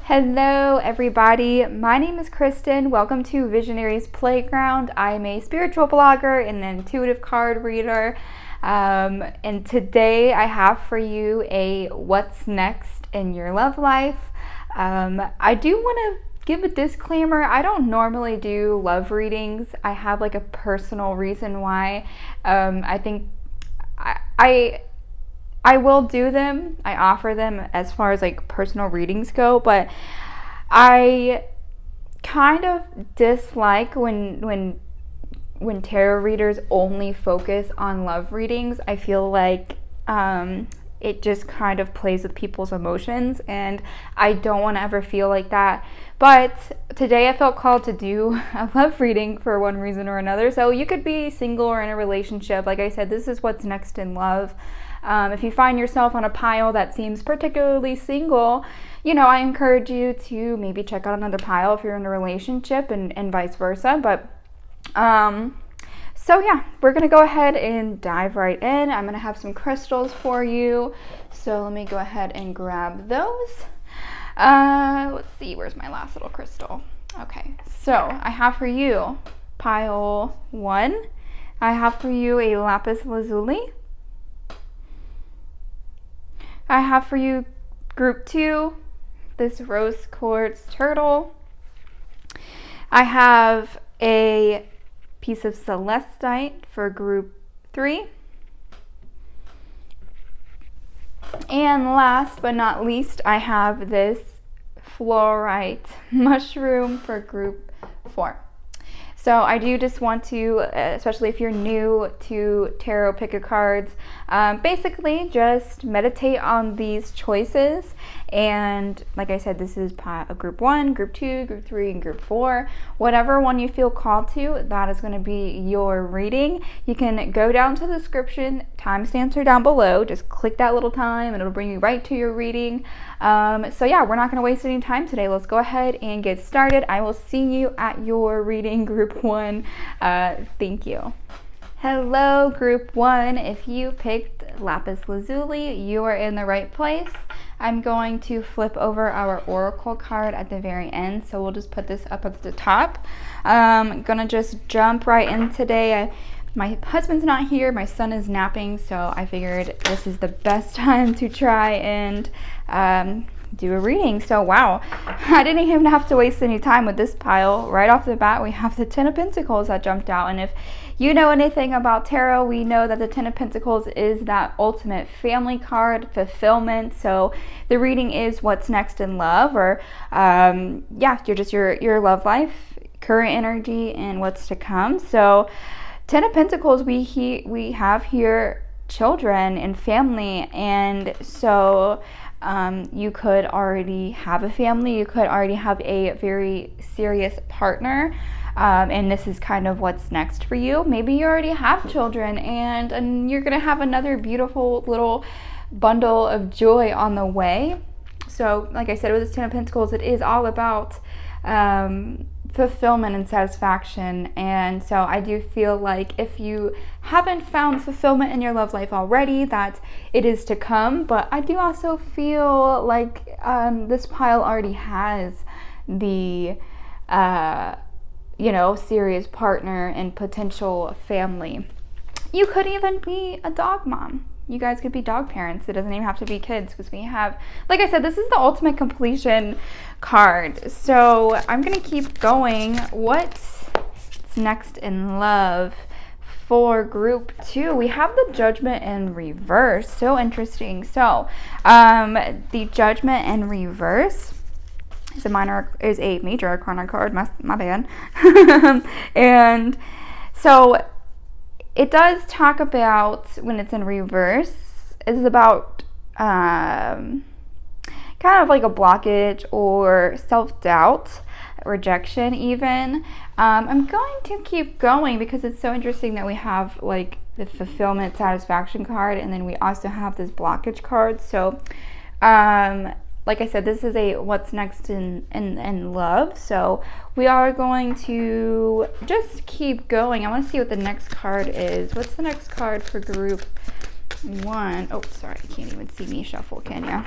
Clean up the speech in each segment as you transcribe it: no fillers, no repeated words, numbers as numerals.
Hello everybody, my name is Kristen. Welcome to Visionaries Playground. I'm a spiritual blogger and an intuitive card reader. And today I have for you a what's next in your love life. I do want to give a disclaimer. I don't normally do love readings. I have like a personal reason why. I think I will do them. I offer them as far as like personal readings go, but I kind of dislike when tarot readers only focus on love readings. I feel like it just kind of plays with people's emotions, and I don't want to ever feel like that. But today I felt called to do a love reading for one reason or another. So you could be single or in a relationship. Like I said, this is what's next in love. If you find yourself on a pile that seems particularly single, I encourage you to maybe check out another pile if you're in a relationship, and vice versa. But so yeah, we're going to go ahead and dive right in. I'm going to have some crystals for you. So let me go ahead and grab those. Let's see, where's my last little crystal? Okay, so I have for you pile 1. I have for you a lapis lazuli. I have for you group 2, this rose quartz turtle. I have a piece of celestite for group 3. And last but not least, I have this fluorite mushroom for group 4. So I do just want to, especially if you're new to tarot pick-a cards, basically just meditate on these choices. And like I said, this is a group 1, group 2, group 3, and group 4. Whatever one you feel called to, that is going to be your reading. You can go down to the description. Timestamps are down below. Just click that little time and it'll bring you right to your reading. So yeah, we're not going to waste any time today. Let's go ahead and get started. I will see you at your reading, group 1. Thank you. Hello, group 1. If you picked lapis lazuli, you are in the right place. I'm going to flip over our oracle card at the very end, so we'll just put this up at the top. I'm gonna just jump right in today. My husband's not here, my son is napping, so I figured this is the best time to try and do a reading. So wow, I didn't even have to waste any time with this pile. Right off the bat, we have the 10 of Pentacles that jumped out, and if you know anything about tarot, we know that the 10 of Pentacles is that ultimate family card, fulfillment. So the reading is what's next in love, or your love life, current energy, and what's to come. So 10 of Pentacles, we have here children and family, and so you could already have a family, you could already have a very serious partner, and this is kind of what's next for you. Maybe you already have children, and you're gonna have another beautiful little bundle of joy on the way. So like I said, with this 10 of Pentacles, it is all about fulfillment and satisfaction. And so I do feel like if you haven't found fulfillment in your love life already, that it is to come. But I do also feel like this pile already has the serious partner and potential family. You could even be a dog mom. You guys could be dog parents. It doesn't even have to be kids, because we have, like I said, this is the ultimate completion card. So I'm going to keep going. What's next in love for group 2? We have the Judgment in reverse. So interesting. So the Judgment in reverse is a major arcana card. My bad. And so it does talk about, when it's in reverse, it's about kind of like a blockage or self-doubt, rejection even. I'm going to keep going because it's so interesting that we have like the fulfillment, satisfaction card, and then we also have this blockage card. So like I said, this is a what's next in love. So we are going to just keep going. I want to see what the next card is. What's the next card for group 1? Oh, sorry, you can't even see me shuffle, can you?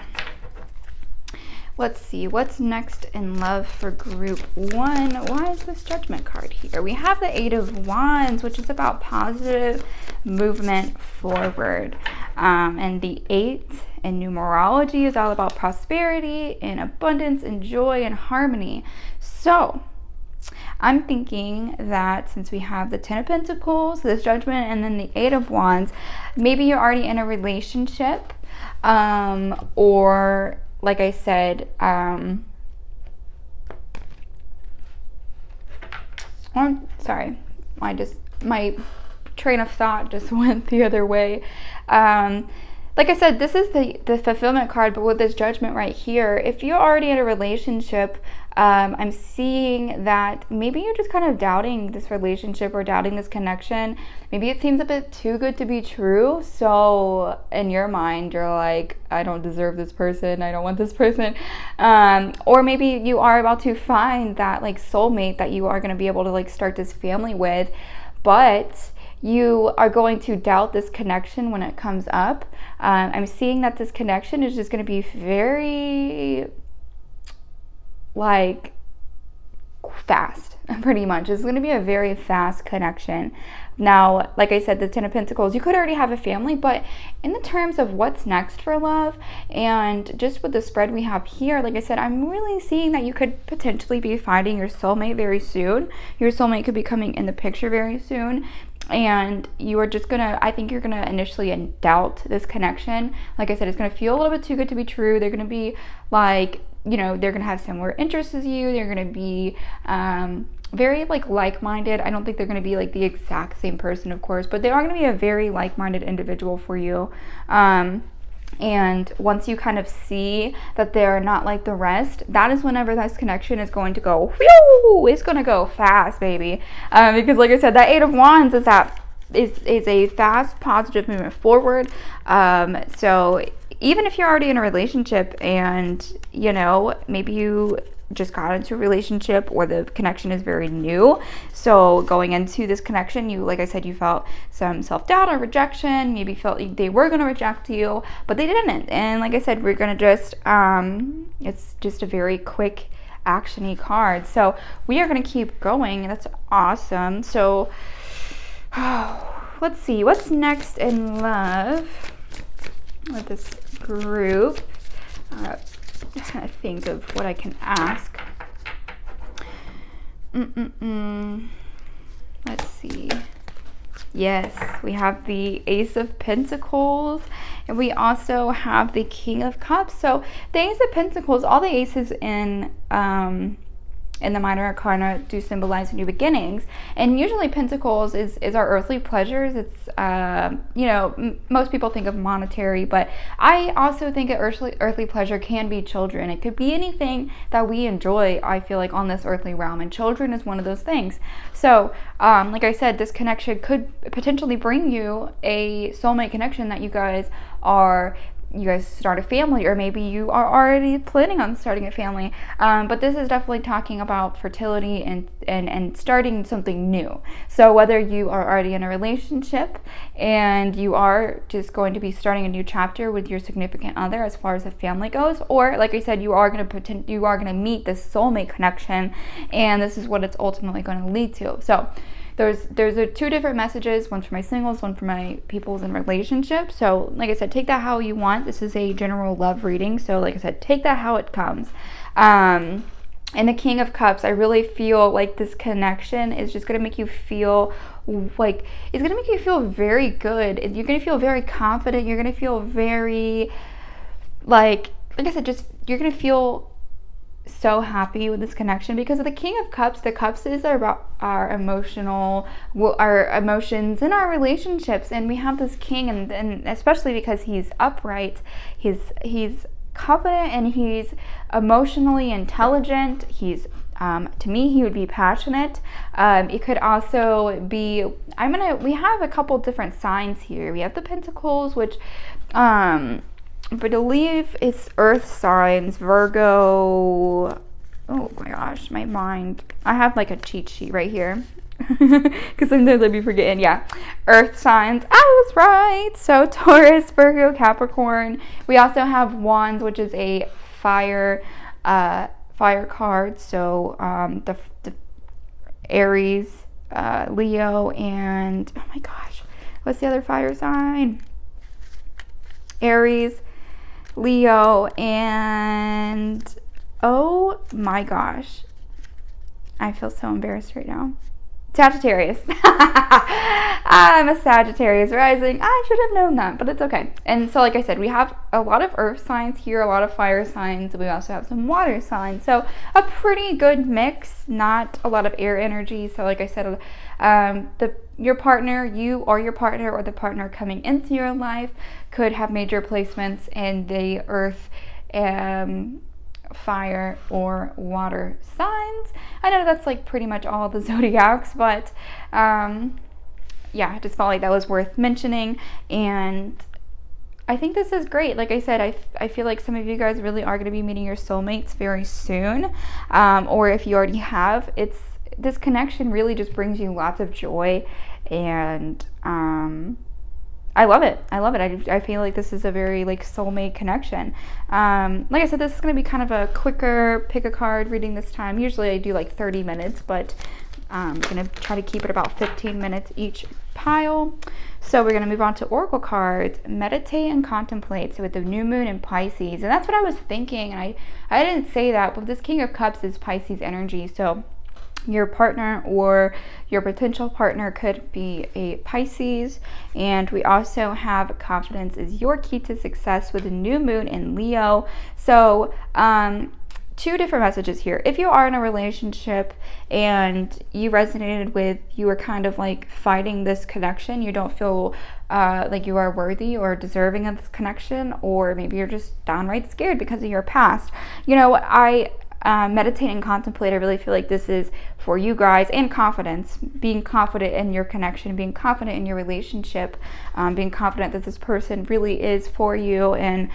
Let's see, what's next in love for group 1? Why is this Judgment card here? We have the 8 of Wands, which is about positive movement forward. And the 8 in numerology is all about prosperity and abundance and joy and harmony. So I'm thinking that since we have the 10 of Pentacles, this Judgment, and then the 8 of Wands, maybe you're already in a relationship, or like I said, sorry, my train of thought just went the other way. Like I said, this is the fulfillment card, but with this Judgment right here, if you're already in a relationship, I'm seeing that maybe you're just kind of doubting this relationship or doubting this connection. Maybe it seems a bit too good to be true. So in your mind, you're like, I don't deserve this person. I don't want this person. Or maybe you are about to find that like soulmate that you are going to be able to like start this family with, but you are going to doubt this connection when it comes up. I'm seeing that this connection is just going to be very like fast, pretty much. It's going to be a very fast connection. Now, like I said, the 10 of Pentacles, you could already have a family, but in the terms of what's next for love, and just with the spread we have here, like I said, I'm really seeing that you could potentially be finding your soulmate very soon. Your soulmate could be coming in the picture very soon. And you are just gonna, I think you're gonna initially doubt this connection. Like I said, it's gonna feel a little bit too good to be true. They're gonna be like, you know, they're gonna have similar interests as you. They're gonna be very like-minded. I don't think they're gonna be like the exact same person, of course, but they are gonna be a very like-minded individual for you. And once you kind of see that they're not like the rest, that is whenever this connection is going to go, whew, it's going to go fast, baby. Because like I said, that 8 of Wands is a fast, positive movement forward. So even if you're already in a relationship and, you know, maybe you just got into a relationship or the connection is very new, so going into this connection, you, like I said, you felt some self-doubt or rejection, maybe felt like they were going to reject you, but they didn't. And like I said, we're going to just it's just a very quick action-y card, so we are going to keep going. That's awesome. So let's see what's next in love with this group. Trying to think of what I can ask. Let's see. Yes, we have the Ace of Pentacles, and we also have the King of Cups. So the Ace of Pentacles, all the aces in the minor arcana do symbolize new beginnings, and usually Pentacles is our earthly pleasures. It's you know, most people think of monetary, but I also think an earthly pleasure can be children. It could be anything that we enjoy, I feel like, on this earthly realm, and children is one of those things. So like I said, this connection could potentially bring you a soulmate connection that you guys start a family, or maybe you are already planning on starting a family. But this is definitely talking about fertility and starting something new. So whether you are already in a relationship and you are just going to be starting a new chapter with your significant other as far as the family goes, or like I said, you are going to meet this soulmate connection, and this is what it's ultimately going to lead to. So there's two different messages, one for my singles, one for my peoples in relationships. So like I said, take that how you want. This is a general love reading, so like I said, take that how it comes. And the King of Cups, I really feel like this connection is just going to make you feel like, it's going to make you feel very good. You're going to feel very confident. You're going to feel very, like I said, just, you're going to feel so happy with this connection because of the King of Cups. The cups is about our emotions in our relationships, and we have this king, and especially because he's upright, he's confident, and he's emotionally intelligent. He's to me, he would be passionate. It could also be, we have a couple different signs here. We have the Pentacles, which I believe it's earth signs, Virgo. Oh my gosh, my mind. I have like a cheat sheet right here because sometimes I'd be forgetting. Yeah, earth signs. I was right. So Taurus, Virgo, Capricorn. We also have Wands, which is a fire fire cards. So the Aries, Leo, and oh my gosh, what's the other fire sign? Aries, Leo, and oh my gosh, I feel so embarrassed right now. Sagittarius. I'm a Sagittarius rising. I should have known that, but it's okay. And so, like I said, we have a lot of earth signs here, a lot of fire signs. We also have some water signs. So a pretty good mix, not a lot of air energy. So like I said, your partner, you or your partner or the partner coming into your life could have major placements in the earth, fire or water signs. I know that's like pretty much all the zodiacs, but yeah, I just felt like that was worth mentioning. And I think this is great. Like I said, I feel like some of you guys really are going to be meeting your soulmates very soon, or if you already have, this connection really just brings you lots of joy, and I love it. I feel like this is a very like soulmate connection. Like I said, this is going to be kind of a quicker pick a card reading this time. Usually I do like 30 minutes, but I'm going to try to keep it about 15 minutes each pile. So we're going to move on to oracle cards. Meditate and contemplate. So with the new moon in Pisces, and that's what I was thinking, and I didn't say that, but this King of Cups is Pisces energy. So your partner or your potential partner could be a Pisces. And we also have confidence is your key to success with a new moon in Leo. So two different messages here. If you are in a relationship and you resonated with, you were kind of like fighting this connection, you don't feel like you are worthy or deserving of this connection, or maybe you're just downright scared because of your past. You know, I meditate and contemplate. I really feel like this is for you guys, and confidence, being confident in your connection, being confident in your relationship, being confident that this person really is for you and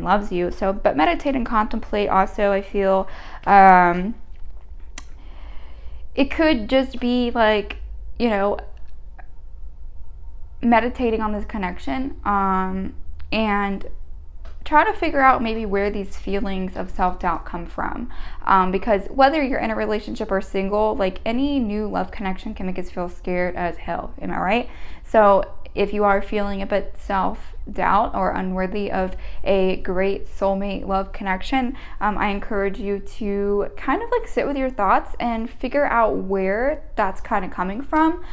loves you. So, but meditate and contemplate also, I feel it could just be like, you know, meditating on this connection, and try to figure out maybe where these feelings of self-doubt come from, because whether you're in a relationship or single, like any new love connection can make us feel scared as hell. Am I right? So if you are feeling a bit self-doubt or unworthy of a great soulmate love connection, I encourage you to kind of like sit with your thoughts and figure out where that's kind of coming from,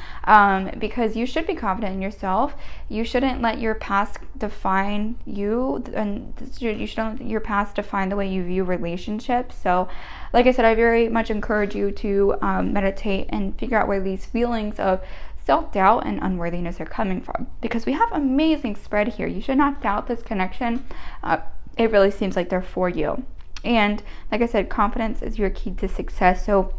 because you should be confident in yourself. You shouldn't let your past define you, and you shouldn't let your past define the way you view relationships. So like I said, I very much encourage you to meditate and figure out where these feelings of self-doubt and unworthiness are coming from, because we have amazing spread here. You should not doubt this connection. It really seems like they're for you. And like I said, confidence is your key to success. So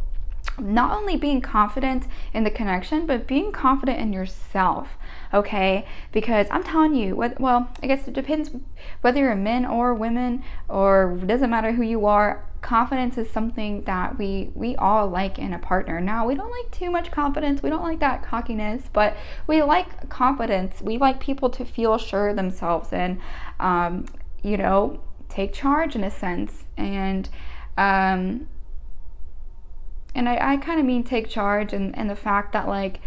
not only being confident in the connection, but being confident in yourself, okay? Because I'm telling you, well, I guess it depends whether you're men or women, or it doesn't matter who you are. Confidence is something that we all like in a partner. Now, we don't like too much confidence. We don't like that cockiness, but we like confidence. We like people to feel sure of themselves and, you know, take charge in a sense. And I kind of mean take charge and the fact that, like,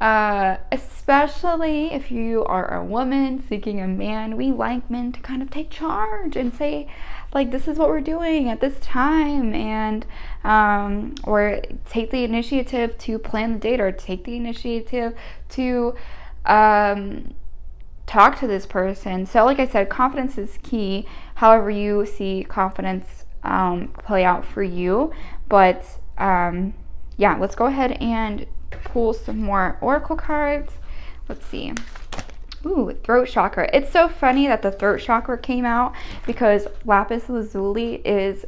especially if you are a woman seeking a man, we like men to kind of take charge and say, like, this is what we're doing at this time, and or take the initiative to plan the date, or take the initiative to talk to this person. So like I said, confidence is key, however you see confidence play out for you. But yeah, let's go ahead and pull some more oracle cards. Let's see. Ooh, throat chakra. It's so funny that the throat chakra came out, because lapis lazuli is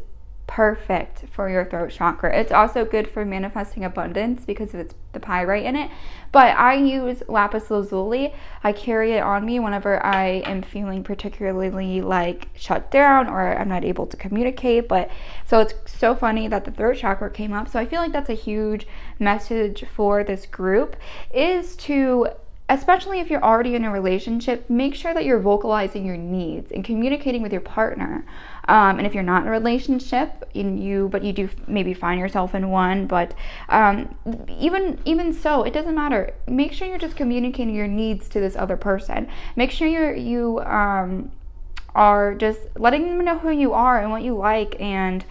perfect for your throat chakra. It's also good for manifesting abundance because of the pyrite in it. But I use lapis lazuli. I carry it on me whenever I am feeling particularly like shut down or I'm not able to communicate. But so it's so funny that the throat chakra came up. So I feel like that's a huge message for this group, is to especially if you're already in a relationship, make sure that you're vocalizing your needs and communicating with your partner. And if you're not in a relationship, but you do maybe find yourself in one, but even so, it doesn't matter. Make sure you're just communicating your needs to this other person. Make sure you are just letting them know who you are and what you like. And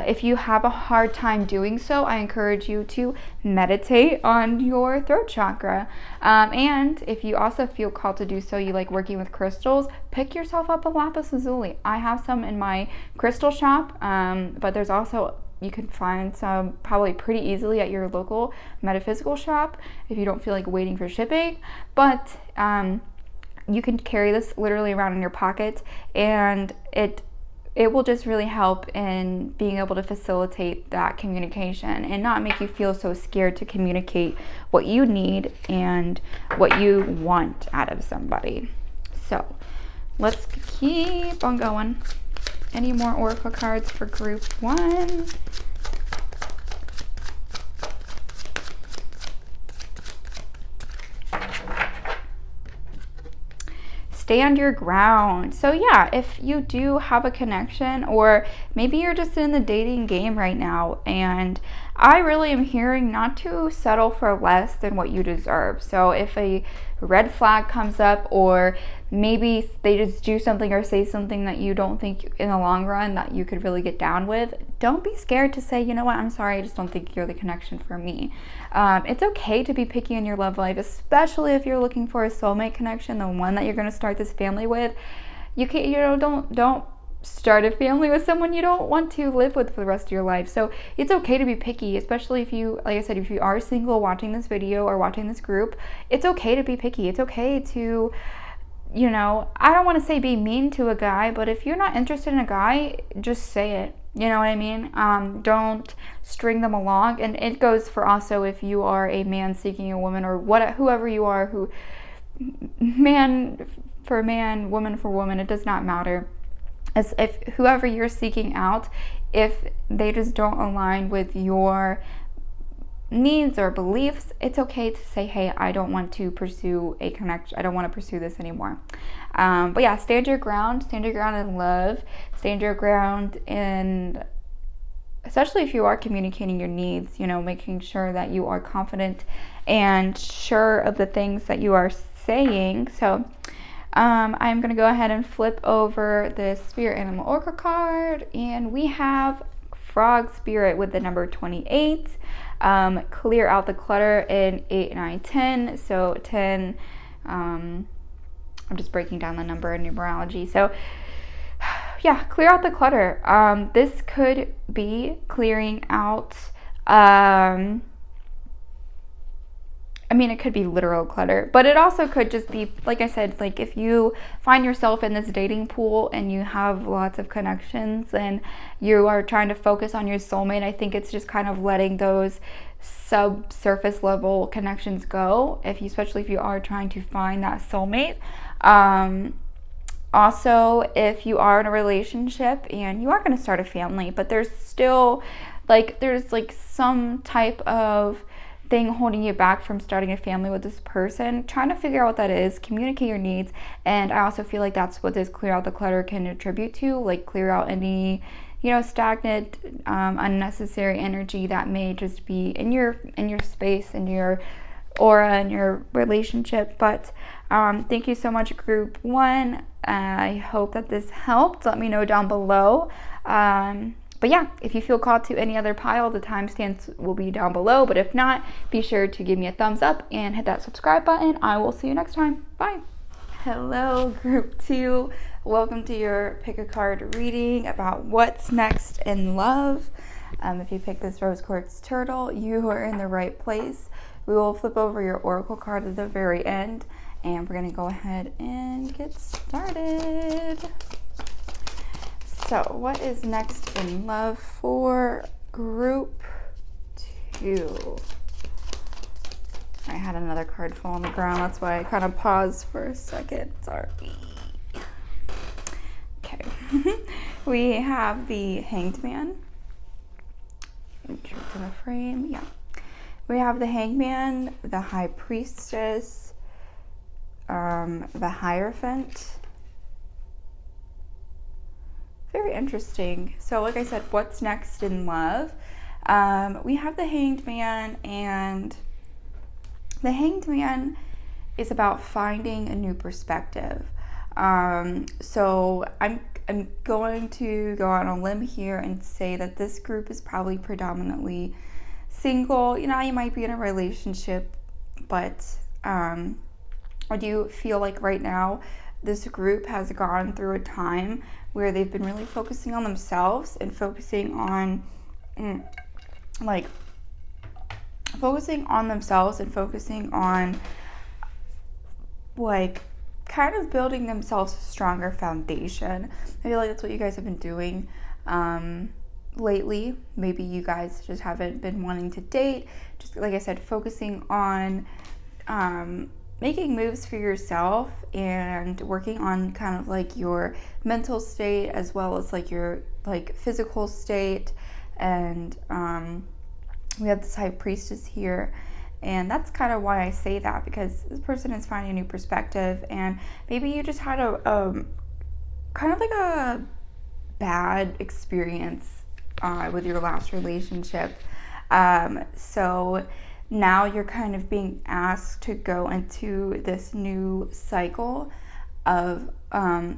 if you have a hard time doing so, I encourage you to meditate on your throat chakra. And if you also feel called to do so, you like working with crystals, pick yourself up a lapis lazuli. I have some in my crystal shop, but there's also, you can find some probably pretty easily at your local metaphysical shop if you don't feel like waiting for shipping. But you can carry this literally around in your pocket, and it will just really help in being able to facilitate that communication and not make you feel so scared to communicate what you need and what you want out of somebody. So let's keep on going. Any more oracle cards for group 1? Stand your ground. So yeah, if you do have a connection, or maybe you're just in the dating game right now, and I really am hearing not to settle for less than what you deserve. So if a red flag comes up, or maybe they just do something or say something that you don't think in the long run that you could really get down with, don't be scared to say, you know what, I'm sorry, I just don't think you're the connection for me. It's okay to be picky in your love life, especially if you're looking for a soulmate connection, the one that you're going to start this family with. Don't start a family with someone you don't want to live with for the rest of your life. So it's okay to be picky, especially if you, like I said, if you are single watching this video or watching this group, it's okay to be picky. It's okay to, I don't want to say be mean to a guy, but if you're not interested in a guy, just say it. You know what I mean? Don't string them along. And it goes for also if you are a man seeking a woman, or whoever you are, man for man, woman for woman, it does not matter. As if whoever you're seeking out, if they just don't align with your needs or beliefs, it's okay to say, hey, I don't want to pursue a connection. I don't want to pursue this anymore. But yeah, stand your ground in love, stand your ground in, especially if you are communicating your needs, making sure that you are confident and sure of the things that you are saying. So I'm going to go ahead and flip over the Spirit Animal Oracle card, and we have Frog Spirit with the number 28. Clear out the clutter in 8, 9, 10. So 10, I'm just breaking down the number in numerology. So yeah, clear out the clutter. This could be clearing out, it could be literal clutter, but it also could just be, like I said, like if you find yourself in this dating pool and you have lots of connections and you are trying to focus on your soulmate, I think it's just kind of letting those subsurface level connections go, especially if you are trying to find that soulmate. Also, if you are in a relationship and you are going to start a family, but there's still there's some type of thing holding you back from starting a family with this person, trying to figure out what that is, communicate your needs. And I also feel like that's what this clear out the clutter can attribute to, like clear out any stagnant, unnecessary energy that may just be in your space, in your aura, in your relationship. But thank you so much, group 1. I hope that this helped. Let me know down below. But yeah, if you feel called to any other pile, the timestamps will be down below. But if not, be sure to give me a thumbs up and hit that subscribe button. I will see you next time. Bye. Hello, group 2. Welcome to your pick a card reading about what's next in love. If you pick this rose quartz turtle, you are in the right place. We will flip over your oracle card at the very end, and we're going to go ahead and get started. So what is next in love for group 2? I had another card fall on the ground. That's why I kind of paused for a second. Sorry. Okay. We have the Hanged Man. Make sure it's in the frame. Yeah. We have the Hanged Man, the High Priestess, the Hierophant. Very interesting. So like I said, what's next in love? We have the Hanged Man, and the Hanged Man is about finding a new perspective. So I'm going to go out on a limb here and say that this group is probably predominantly single. You know, you might be in a relationship, but I do feel like right now this group has gone through a time where they've been really focusing on themselves and focusing on like kind of building themselves a stronger foundation. I feel like that's what you guys have been doing lately. Maybe you guys just haven't been wanting to date. Just like I said, focusing on making moves for yourself and working on kind of like your mental state as well as like your like physical state. And we have this High Priestess here, and that's kind of why I say that, because this person is finding a new perspective, and maybe you just had a kind of like a bad experience with your last relationship. So now you're kind of being asked to go into this new cycle of love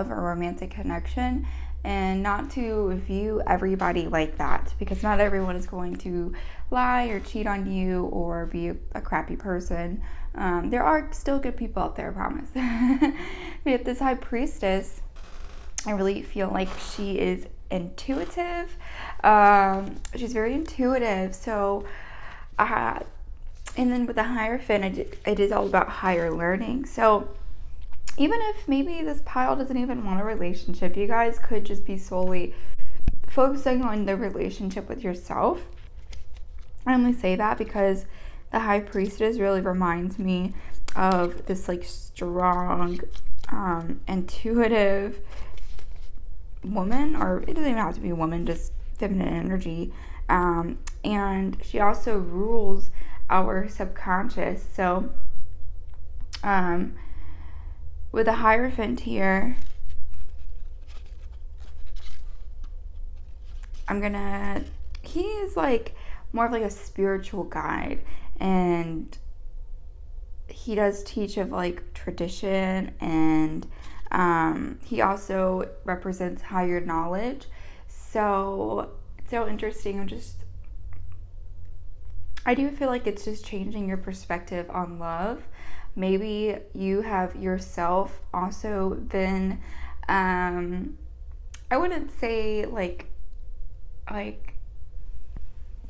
or romantic connection, and not to view everybody like that, because not everyone is going to lie or cheat on you or be a crappy person. There are still good people out there, I promise. With this High Priestess, I really feel like she is intuitive. She's very intuitive. So, and then with the Hierophant, it is all about higher learning. So even if maybe this pile doesn't even want a relationship, you guys could just be solely focusing on the relationship with yourself. I only say that because the High Priestess really reminds me of this like strong, intuitive woman, or it doesn't even have to be a woman, just feminine energy. And she also rules our subconscious. So, with the Hierophant here, he is like more of like a spiritual guide, and he does teach of like tradition, and he also represents higher knowledge. So it's so interesting. I do feel like it's just changing your perspective on love. Maybe you have yourself also been, I wouldn't say like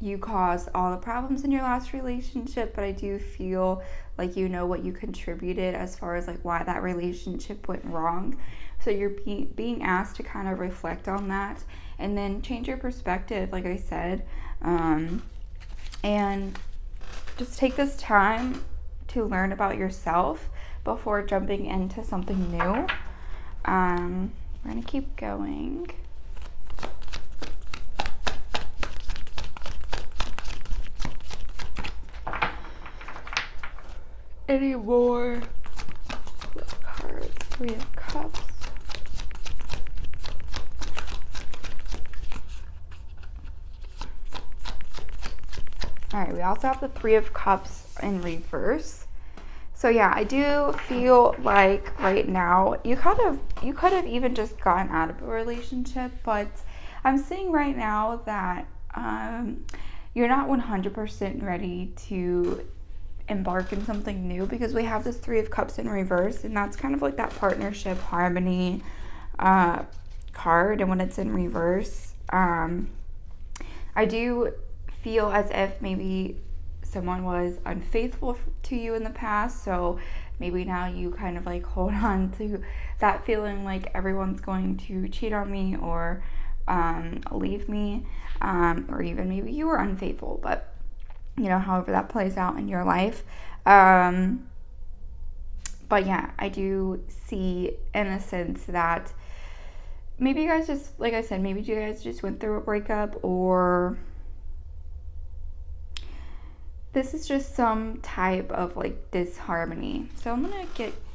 you caused all the problems in your last relationship, but I do feel like you know what you contributed as far as like why that relationship went wrong. So you're being asked to kind of reflect on that and then change your perspective, like I said, and just take this time to learn about yourself before jumping into something new. We're gonna keep going. Any more cards? 3 of Cups. All right, we also have the 3 of Cups in reverse. So yeah, I do feel like right now you could have even just gotten out of a relationship, but I'm seeing right now that you're not 100% ready to embark in something new, because we have this 3 of Cups in reverse, and that's kind of like that partnership harmony card. And when it's in reverse, I do feel as if maybe someone was unfaithful to you in the past, so maybe now you kind of like hold on to that feeling like everyone's going to cheat on me or leave me, or even maybe you were unfaithful, but you know, however that plays out in your life. But yeah, I do see in a sense that maybe you guys just, like I said, maybe you guys just went through a breakup, or this is just some type of like disharmony. So I'm gonna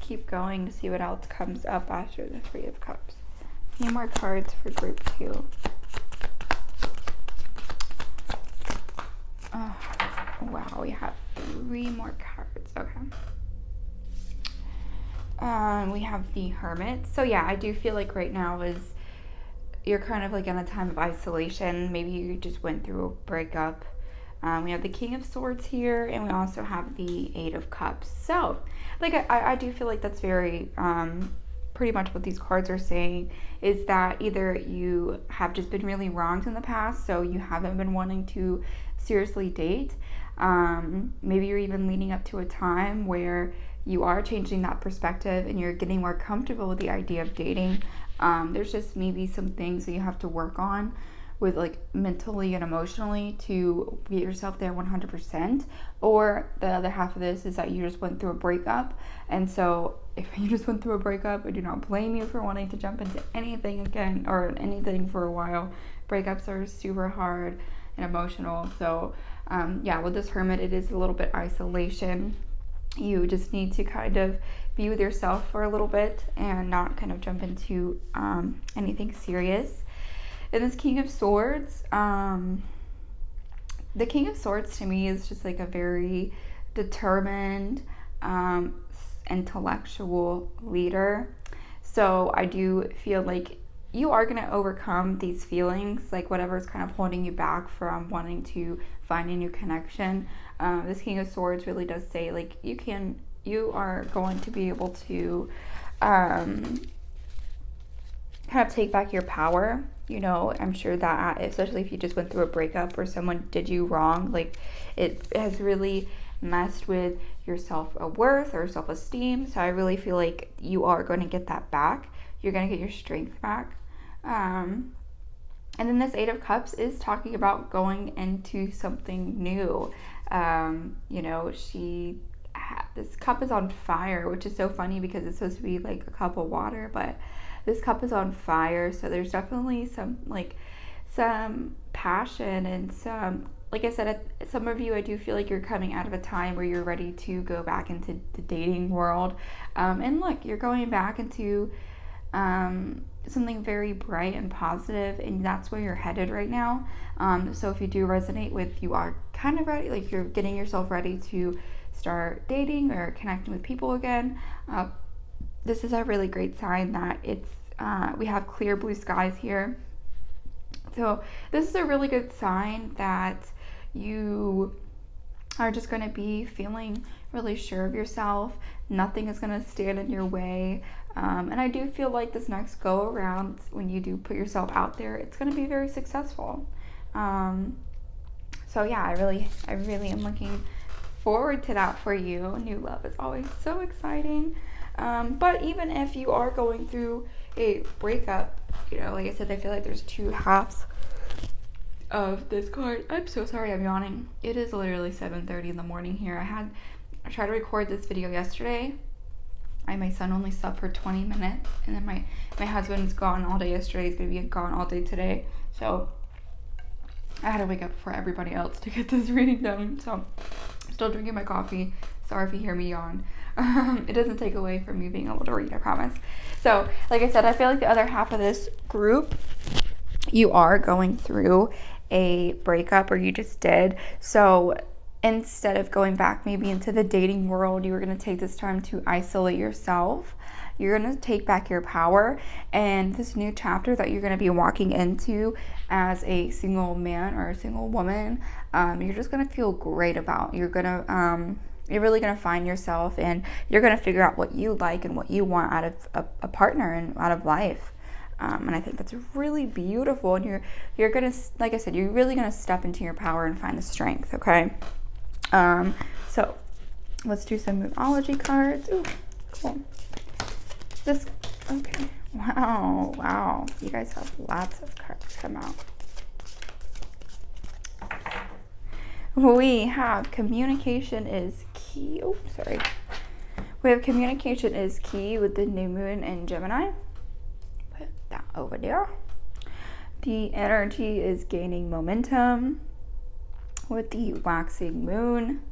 keep going to see what else comes up after the Three of Cups. A few more cards for group 2. Oh, wow, we have 3 more cards. Okay. We have the Hermit. So yeah, I do feel like right now you're kind of like in a time of isolation. Maybe you just went through a breakup. We have the King of Swords here, and we also have the Eight of Cups. So, like, I do feel like that's very, pretty much what these cards are saying is that either you have just been really wronged in the past, so you haven't been wanting to seriously date. Maybe you're even leading up to a time where you are changing that perspective and you're getting more comfortable with the idea of dating. There's just maybe some things that you have to work on with like mentally and emotionally to get yourself there 100%. Or the other half of this is that you just went through a breakup, and so if you just went through a breakup, I do not blame you for wanting to jump into anything again or anything for a while. Breakups are super hard and emotional. So yeah, with this Hermit, it is a little bit isolation. You just need to kind of be with yourself for a little bit and not kind of jump into anything serious. And this King of Swords, the King of Swords to me is just like a very determined, intellectual leader. So I do feel like you are going to overcome these feelings, like whatever's kind of holding you back from wanting to find a new connection. This King of Swords really does say like you are going to be able to kind of take back your power. You know, I'm sure that especially if you just went through a breakup or someone did you wrong, like it has really messed with your self-worth or self-esteem. So I really feel like you are going to get that back. You're going to get your strength back. And then this Eight of Cups is talking about going into something new. You know, this cup is on fire, which is so funny because it's supposed to be like a cup of water, but this cup is on fire. So there's definitely some passion and some, like I said, some of you, I do feel like you're coming out of a time where you're ready to go back into the dating world. And look, you're going back into something very bright and positive, and that's where you're headed right now. So if you do resonate with, you are kind of ready, like you're getting yourself ready to start dating or connecting with people again, this is a really great sign that it's we have clear blue skies here. So this is a really good sign that you are just going to be feeling really sure of yourself. Nothing is going to stand in your way. And I do feel like this next go around, when you do put yourself out there, it's going to be very successful. So yeah, I really am looking forward to that for you. New love is always so exciting. But even if you are going through a breakup, you know, like I said, I feel like there's 2 halves of this card. I'm so sorry I'm yawning. It is literally 7:30 in the morning here. I tried to record this video yesterday. My son only slept for 20 minutes, and then my husband's gone all day yesterday. He's gonna be gone all day today. So I had to wake up before everybody else to get this reading done. So I'm still drinking my coffee. Sorry if you hear me yawn. It doesn't take away from me being able to read, I promise. So, like I said, I feel like the other half of this group, you are going through a breakup, or you just did. So instead of going back maybe into the dating world, you are going to take this time to isolate yourself. You're going to take back your power, and this new chapter that you're going to be walking into as a single man or a single woman, you're just going to feel great about. You're really going to find yourself, and you're going to figure out what you like and what you want out of a partner and out of life. And I think that's really beautiful. And you're going to, like I said, you're really going to step into your power and find the strength, okay? So let's do some Moonology cards. Ooh, cool. Okay. Wow. You guys have lots of cards come out. We have communication is key. Oh, sorry. We have communication is key with the new moon in Gemini. Put that over there. The energy is gaining momentum. with the waxing moon.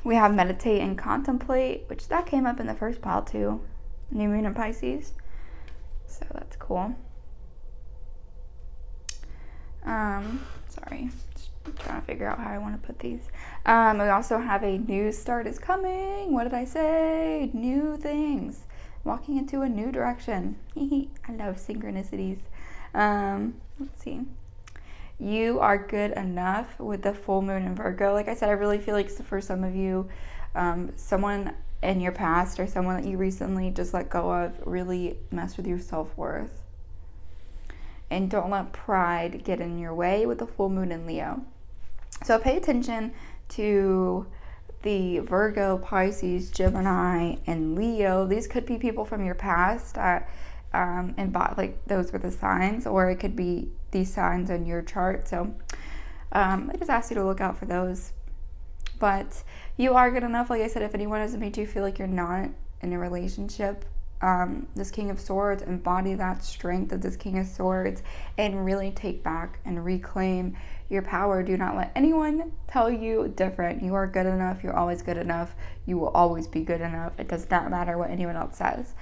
We have meditate and contemplate, which that came up in the first pile too. New moon in Pisces. So that's cool. Sorry, just trying to figure out how I want to put these. We also have a new start is coming. What did I say? New things. Walking into a new direction. I love synchronicities. Let's see. You are good enough with the full moon in Virgo. Like I said, I really feel like for some of you, someone in your past or someone that you recently just let go of really messed with your self-worth. And don't let pride get in your way with the full moon in Leo. So pay attention to the Virgo, Pisces, Gemini, and Leo. These could be people from your past, and like those were the signs, or it could be these signs in your chart. So I just ask you to look out for those. But you are good enough. Like I said, if anyone has made you feel like you're not in a relationship, this King of Swords, embody that strength of this King of Swords and really take back and reclaim your power. Do not let anyone tell you different. You are good enough. You're always good enough. You will always be good enough. It does not matter what anyone else says.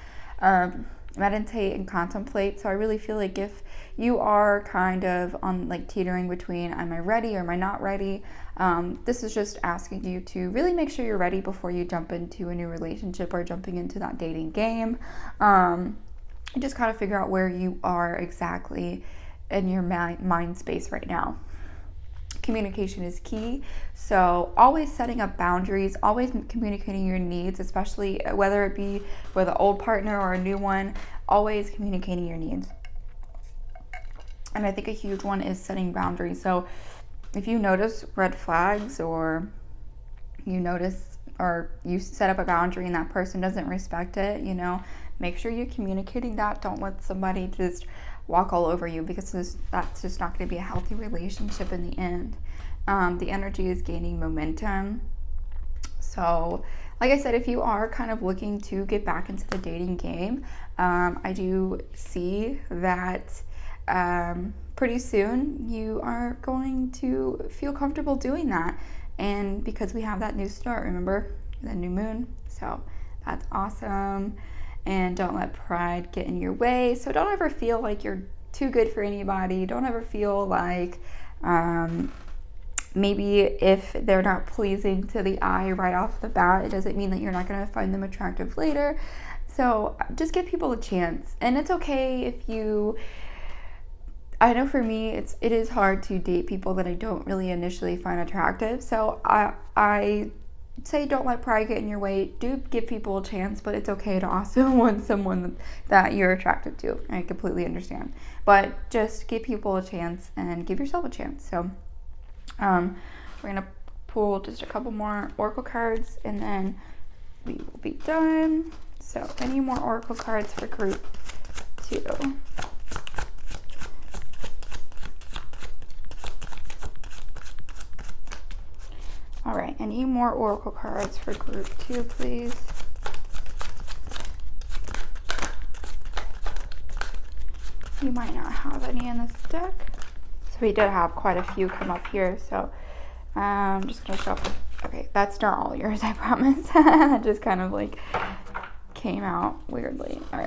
Meditate and contemplate. So I really feel like if you are kind of on like teetering between am I ready or am I not ready, this is just asking you to really make sure you're ready before you jump into a new relationship or jumping into that dating game. Just kind of figure out where you are exactly in your mind space right now. Communication is key. So always setting up boundaries, always communicating your needs, especially whether it be with an old partner or a new one, always communicating your needs. And I think a huge one is setting boundaries. So if you notice red flags, or you notice or you set up a boundary and that person doesn't respect it, make sure you're communicating that. Don't let somebody just walk all over you, because that's just not going to be a healthy relationship in the end. The energy is gaining momentum. So like I said, if you are kind of looking to get back into the dating game, I do see that pretty soon you are going to feel comfortable doing that. And because we have that new start, remember, the new moon. So that's awesome. And don't let pride get in your way. So don't ever feel like you're too good for anybody. Don't ever feel like maybe if they're not pleasing to the eye right off the bat, it doesn't mean that you're not going to find them attractive later. So just give people a chance. And it's okay if I know for me, it is hard to date people that I don't really initially find attractive. So I say don't let pride get in your way. Do give people a chance, but it's okay to also want someone that you're attracted to. I completely understand. But just give people a chance and give yourself a chance. So we're going to pull just a couple more oracle cards and then we will be done. So any more oracle cards for group 2? All right, any more oracle cards for group 2, please? You might not have any in this deck. So we did have quite a few come up here, so I'm just gonna shuffle. Okay, that's not all yours, I promise. It just kind of like came out weirdly. All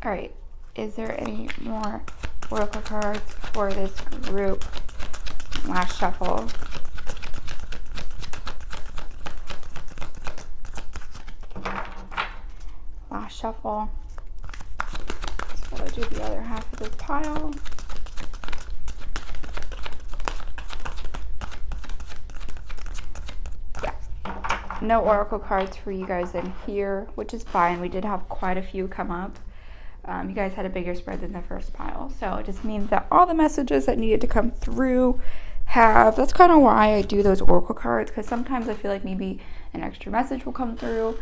right, is there any more oracle cards for this group? Last shuffle. Last shuffle. So I'll do the other half of this pile. Yeah. No oracle cards for you guys in here, which is fine. We did have quite a few come up. You guys had a bigger spread than the first pile. So it just means that all the messages that needed to come through that's kind of why I do those oracle cards, because sometimes I feel like maybe an extra message will come through.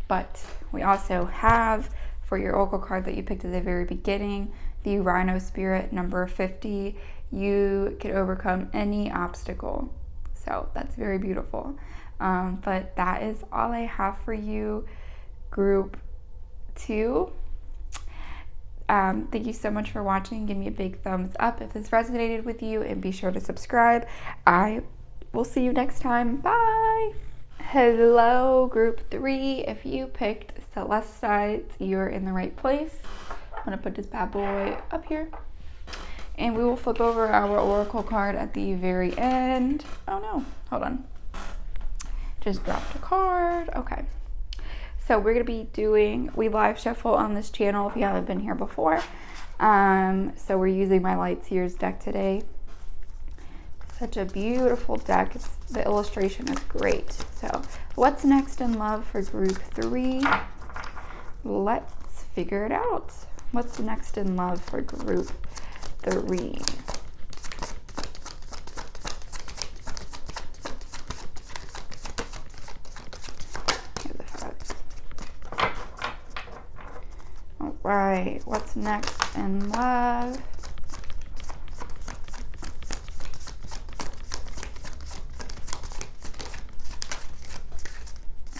But we also have, for your oracle card that you picked at the very beginning, the Rhino Spirit number 50. You can overcome any obstacle. So that's very beautiful. But that is all I have for you, group 2. Thank you so much for watching. Give me a big thumbs up if this resonated with you, and be sure to subscribe. I will see you next time. Bye. Hello, group 3. If you picked Celestite, you're in the right place. I'm gonna put this bad boy up here, and we will flip over our oracle card at the very end. Oh no, hold on. Just dropped a card. Okay. So we're gonna be doing, we live shuffle on this channel if you haven't been here before. So we're using my Light Seers deck today. Such a beautiful deck. The illustration is great. So what's next in love for group 3? Let's figure it out. What's next in love for group 3? Right, what's next in love?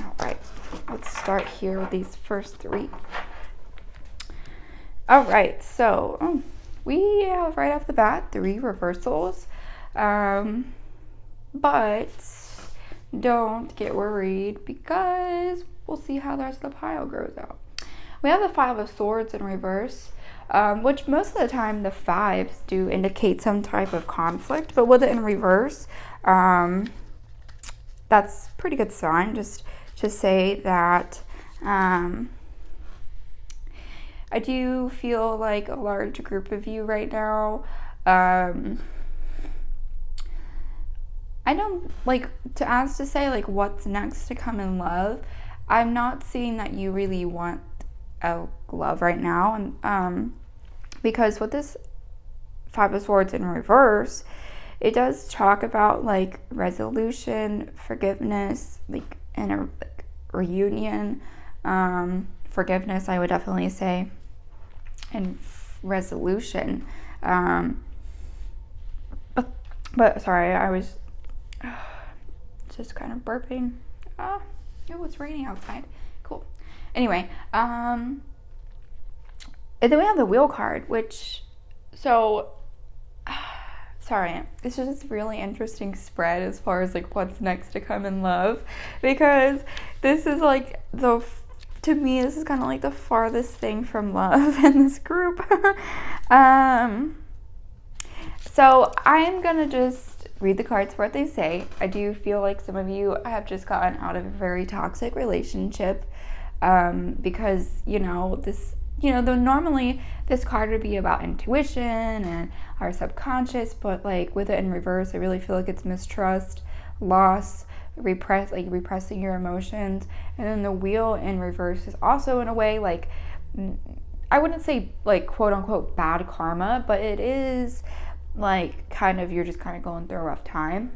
All right, let's start here with these first 3. All right, so we have right off the bat 3 reversals, but don't get worried because we'll see how the rest of the pile grows out. We have the 5 of Swords in reverse, which most of the time the 5s do indicate some type of conflict, but with it in reverse, that's a pretty good sign. Just to say that I do feel like a large group of you right now, I don't like to say like what's next to come in love. I'm not seeing that you really want a love right now, and because with this 5 of Swords in reverse, it does talk about like resolution, forgiveness, like and a reunion, forgiveness I would definitely say, and resolution, but sorry, I was just kind of burping. Oh, it's raining outside. Cool. Anyway, and then we have the Wheel card, which, so, sorry, it's just a really interesting spread as far as like what's next to come in love, because this is like to me, this is kind of like the farthest thing from love in this group. So I'm gonna just read the cards for what they say. I do feel like some of you have just gotten out of a very toxic relationship. Because normally this card would be about intuition and our subconscious, but like with it in reverse, I really feel like it's mistrust, loss, repressing your emotions. And then the Wheel in reverse is also in a way like, I wouldn't say like quote unquote bad karma, but it is like kind of, you're just kind of going through a rough time.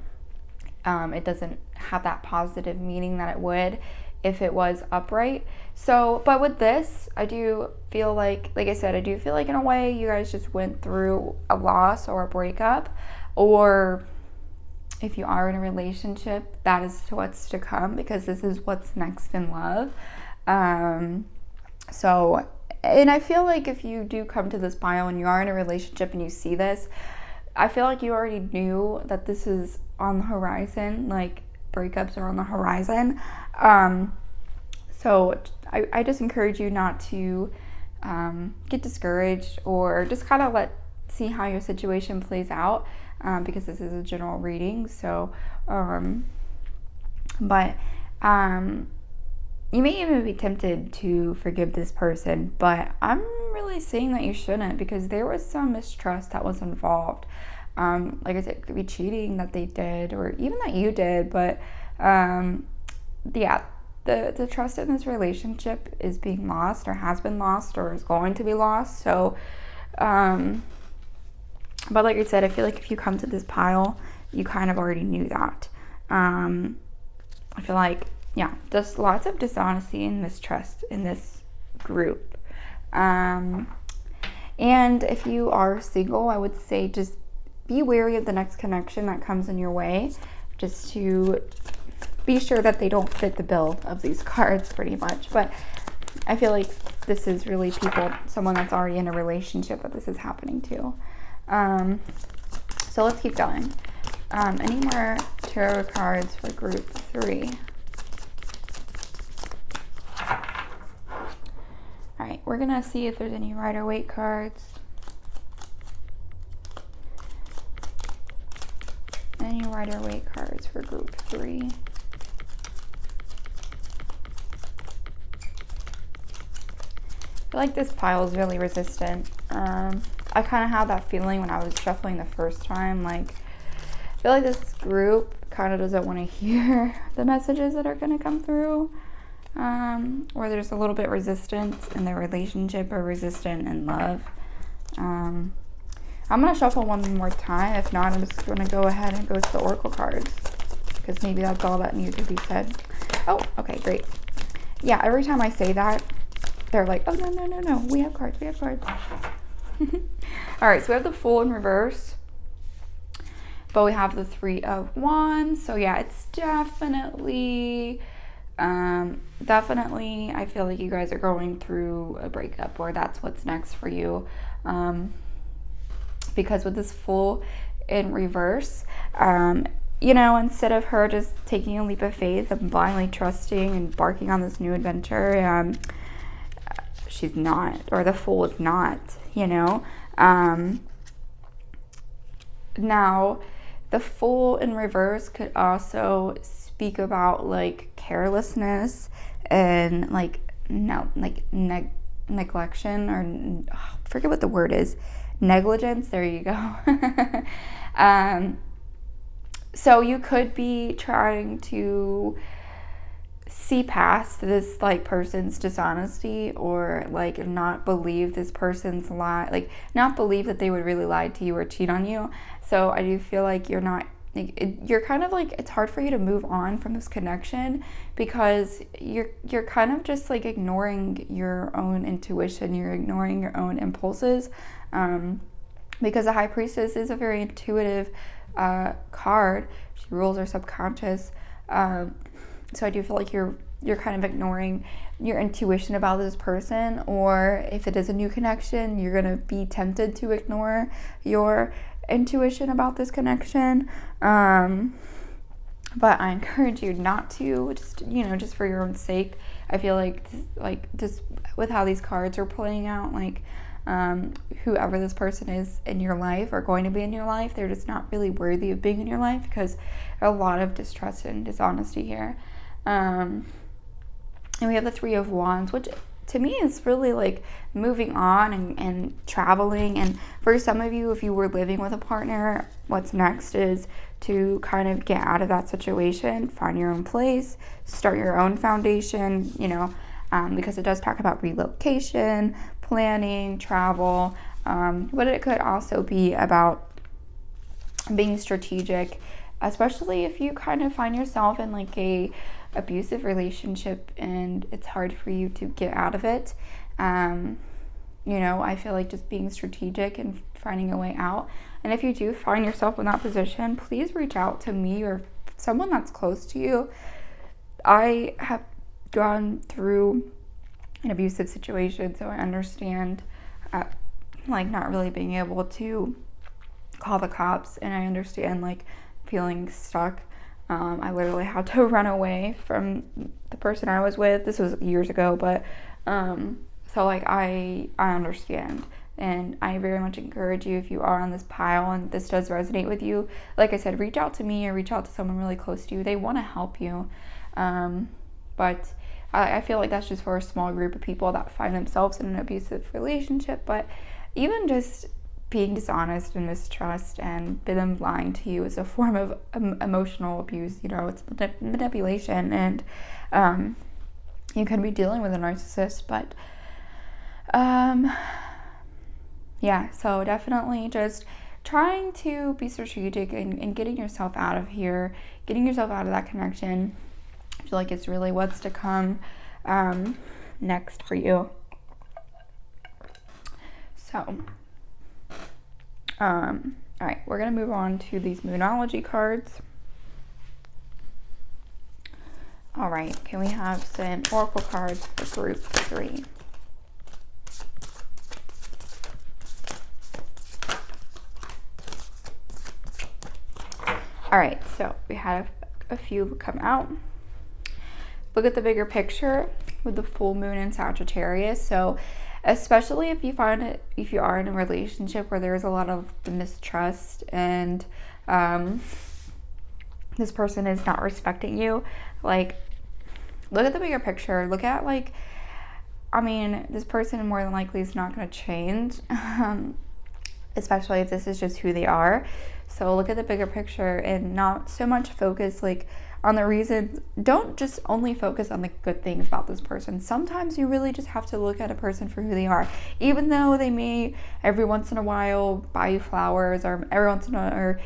It doesn't have that positive meaning that it would if it was upright. So, but with this, I do feel like I said, I do feel like in a way you guys just went through a loss or a breakup, or if you are in a relationship, that is what's to come, because this is what's next in love. So, and I feel like if you do come to this pile and you are in a relationship and you see this, I feel like you already knew that this is on the horizon, like breakups are on the horizon. So I just encourage you not to get discouraged, or just kind of see how your situation plays out, because this is a general reading. So, but you may even be tempted to forgive this person, but I'm really saying that you shouldn't, because there was some mistrust that was involved. Like I said, it could be cheating that they did, or even that you did, but yeah, the trust in this relationship is being lost, or has been lost, or is going to be lost. So, but like I said, I feel like if you come to this pile, you kind of already knew that. I feel like, yeah, there's lots of dishonesty and mistrust in this group. And if you are single, I would say just be wary of the next connection that comes in your way, just to be sure that they don't fit the bill of these cards pretty much. But I feel like this is really someone that's already in a relationship that this is happening to. So let's keep going. Any more tarot cards for group 3? All right, we're gonna see if there's any Rider-Waite cards. Any Rider-Waite cards for group 3? I feel like this pile is really resistant. I kind of had that feeling when I was shuffling the first time. Like, I feel like this group kind of doesn't want to hear the messages that are going to come through. Or there's a little bit resistance in their relationship or resistant in love. I'm going to shuffle one more time. If not, I'm just going to go ahead and go to the Oracle cards, because maybe that's all that needs to be said. Oh, okay, great. Yeah, every time I say that, they're like, oh, no, we have cards. All right, so we have the Fool in reverse, but we have the 3 of Wands. So yeah, it's definitely, I feel like you guys are going through a breakup, or that's what's next for you. Because with this Fool in reverse, you know, instead of her just taking a leap of faith and blindly trusting and embarking on this new adventure, she's not, or the Fool is not, you know. Now, the Fool in reverse could also speak about like carelessness and like neglection, or I forget what the word is. Negligence. There you go. So you could be trying to see past this like person's dishonesty, or like not believe this person's lie, like not believe that they would really lie to you or cheat on you. So I do feel like you're not, you're kind of like, it's hard for you to move on from this connection, because you're kind of just like ignoring your own intuition, you're ignoring your own impulses, because the High Priestess is a very intuitive card. She rules our subconscious. So I do feel like you're kind of ignoring your intuition about this person, or if it is a new connection, you're going to be tempted to ignore your intuition about this connection. But I encourage you not to, just, you know, just for your own sake. I feel like just with how these cards are playing out, like whoever this person is in your life or going to be in your life, they're just not really worthy of being in your life, because a lot of distrust and dishonesty here. And we have the 3 of Wands, which to me is really like moving on and traveling. And for some of you, if you were living with a partner, what's next is to kind of get out of that situation, find your own place, start your own foundation, you know, because it does talk about relocation, planning, travel, but it could also be about being strategic, especially if you kind of find yourself in like a abusive relationship and it's hard for you to get out of it. You know, I feel like just being strategic and finding a way out. And if you do find yourself in that position, please reach out to me or someone that's close to you. I have gone through an abusive situation, so I understand like not really being able to call the cops, and I understand like feeling stuck. I literally had to run away from the person I was with. This was years ago, but so like I understand, and I very much encourage you, if you are on this pile and this does resonate with you, like I said, reach out to me or reach out to someone really close to you. They want to help you, but I feel like that's just for a small group of people that find themselves in an abusive relationship. But even just being dishonest and mistrust and them lying to you is a form of emotional abuse. You know, it's manipulation, and you could be dealing with a narcissist. But yeah, so definitely just trying to be strategic and getting yourself out of here, getting yourself out of that connection. I feel like it's really what's to come next for you. So all right, we're going to move on to these Moonology cards. All right, can we have some Oracle cards for group 3? All right, so we had a few come out. Look at the bigger picture with the full moon in Sagittarius. So especially if you are in a relationship where there's a lot of mistrust and this person is not respecting you, like, look at the bigger picture. Look at, like, I mean, this person more than likely is not going to change, especially if this is just who they are. So look at the bigger picture and not so much focus, like, on the reasons. Don't just only focus on the good things about this person. Sometimes you really just have to look at a person for who they are. Even though they may every once in a while buy you flowers, or every once in a while, or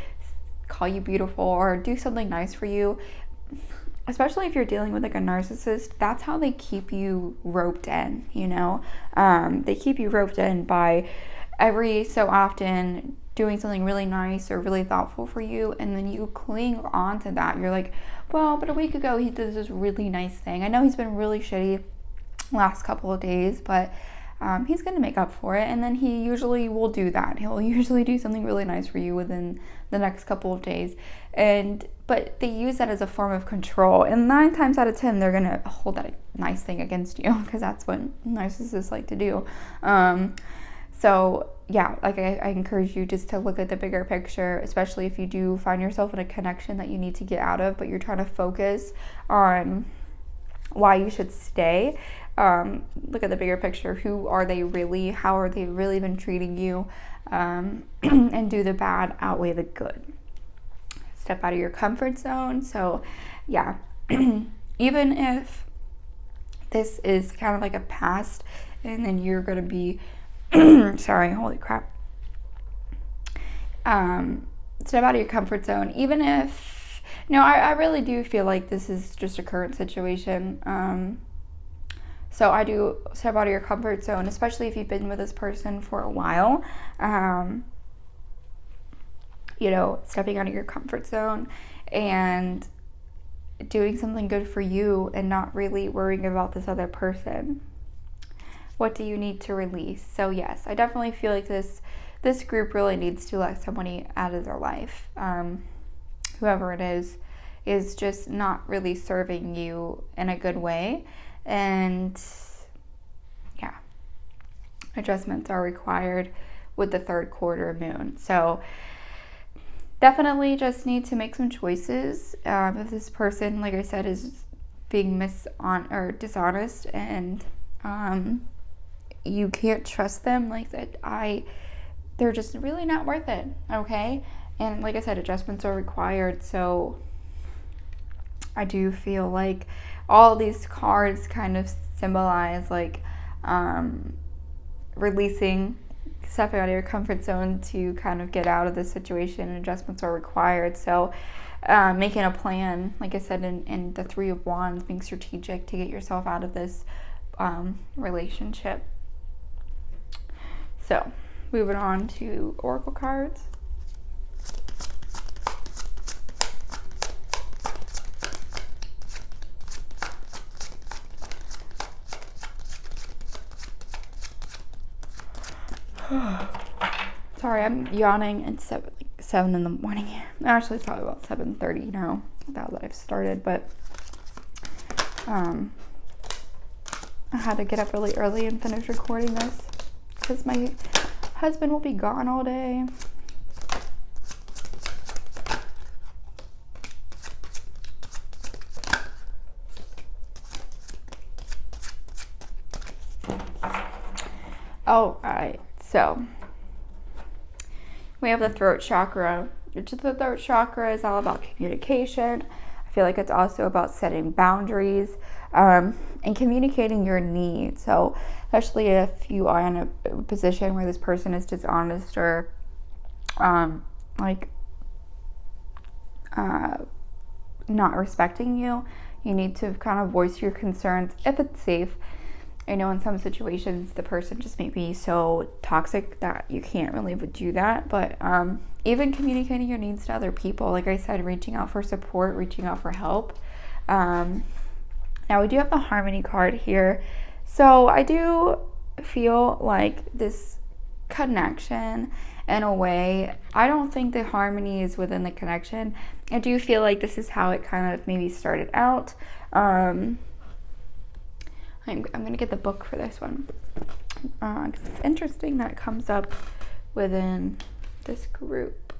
call you beautiful, or do something nice for you, especially if you're dealing with, like, a narcissist, that's how they keep you roped in, you know? They keep you roped in by every so often doing something really nice or really thoughtful for you, and then you cling on to that. You're like, well, but a week ago he did this really nice thing. I know he's been really shitty last couple of days, but he's gonna make up for it. And then he usually will do that. He'll usually do something really nice for you within the next couple of days. But they use that as a form of control, and 9 times out of 10 they're gonna hold that nice thing against you, because that's what narcissists like to do. So yeah, like, I encourage you just to look at the bigger picture, especially if you do find yourself in a connection that you need to get out of, but you're trying to focus on why you should stay. Look at the bigger picture. Who are they really? How are they really been treating you? And do the bad outweigh the good? Step out of your comfort zone. So yeah, even if this is kind of like a past, and then you're going to be sorry, holy crap. Step out of your comfort zone. Even if, no, I really do feel like this is just a current situation. So I do step out of your comfort zone, especially if you've been with this person for a while. You know, stepping out of your comfort zone and doing something good for you, and not really worrying about this other person. What do you need to release? So yes, I definitely feel like this group really needs to let somebody out of their life. Whoever it is just not really serving you in a good way. And yeah, adjustments are required with the 3rd quarter moon. So definitely just need to make some choices. If this person, like I said, is being dishonest, and you can't trust them like that, they're just really not worth it, okay? And like I said, adjustments are required. So I do feel like all these cards kind of symbolize, like, releasing, stepping out of your comfort zone to kind of get out of this situation, and adjustments are required. So making a plan, like I said, in the 3 of Wands, being strategic to get yourself out of this relationship. So moving on to oracle cards. Sorry, I'm yawning. It's 7 in the morning. Actually, it's probably about 7:30 now, now that I've started, but I had to get up really early and finish recording this, because my husband will be gone all day. All right, so we have the throat chakra, which is the throat chakra is all about communication. I feel like it's also about setting boundaries and communicating your needs. So especially if you are in a position where this person is dishonest or not respecting you, you need to kind of voice your concerns if it's safe. I know in some situations the person just may be so toxic that you can't really do that, but even communicating your needs to other people, like I said, reaching out for support, reaching out for help. Now we do have the Harmony card here. So I do feel like this connection in a way. I don't think the harmony is within the connection. I do feel like this is how it kind of maybe started out. I'm going to get the book for this one. 'Cause it's interesting that it comes up within this group.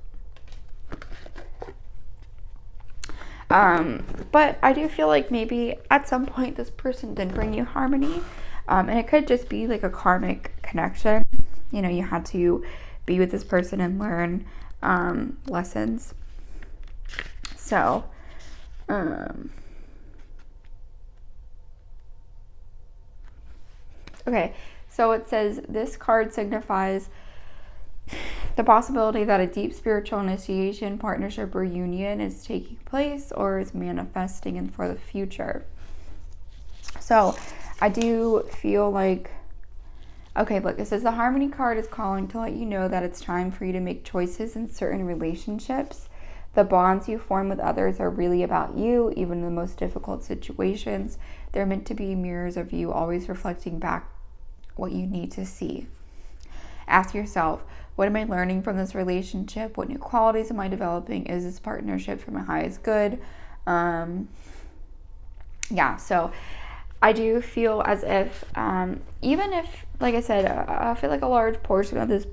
But I do feel like maybe at some point this person did bring you harmony. And it could just be like a karmic connection. You know, you had to be with this person and learn lessons. So, okay, so it says this card signifies the possibility that a deep spiritual initiation, partnership, or union is taking place or is manifesting in for the future. So I do feel like, okay, look, it says the harmony card is calling to let you know that it's time for you to make choices in certain relationships. The bonds you form with others are really about you, even in the most difficult situations. They're meant to be mirrors of you, always reflecting back what you need to see. Ask yourself, what am I learning from this relationship? What new qualities am I developing? Is this partnership for my highest good? Yeah, so I do feel as if, even if, like I said, I feel like a large portion of this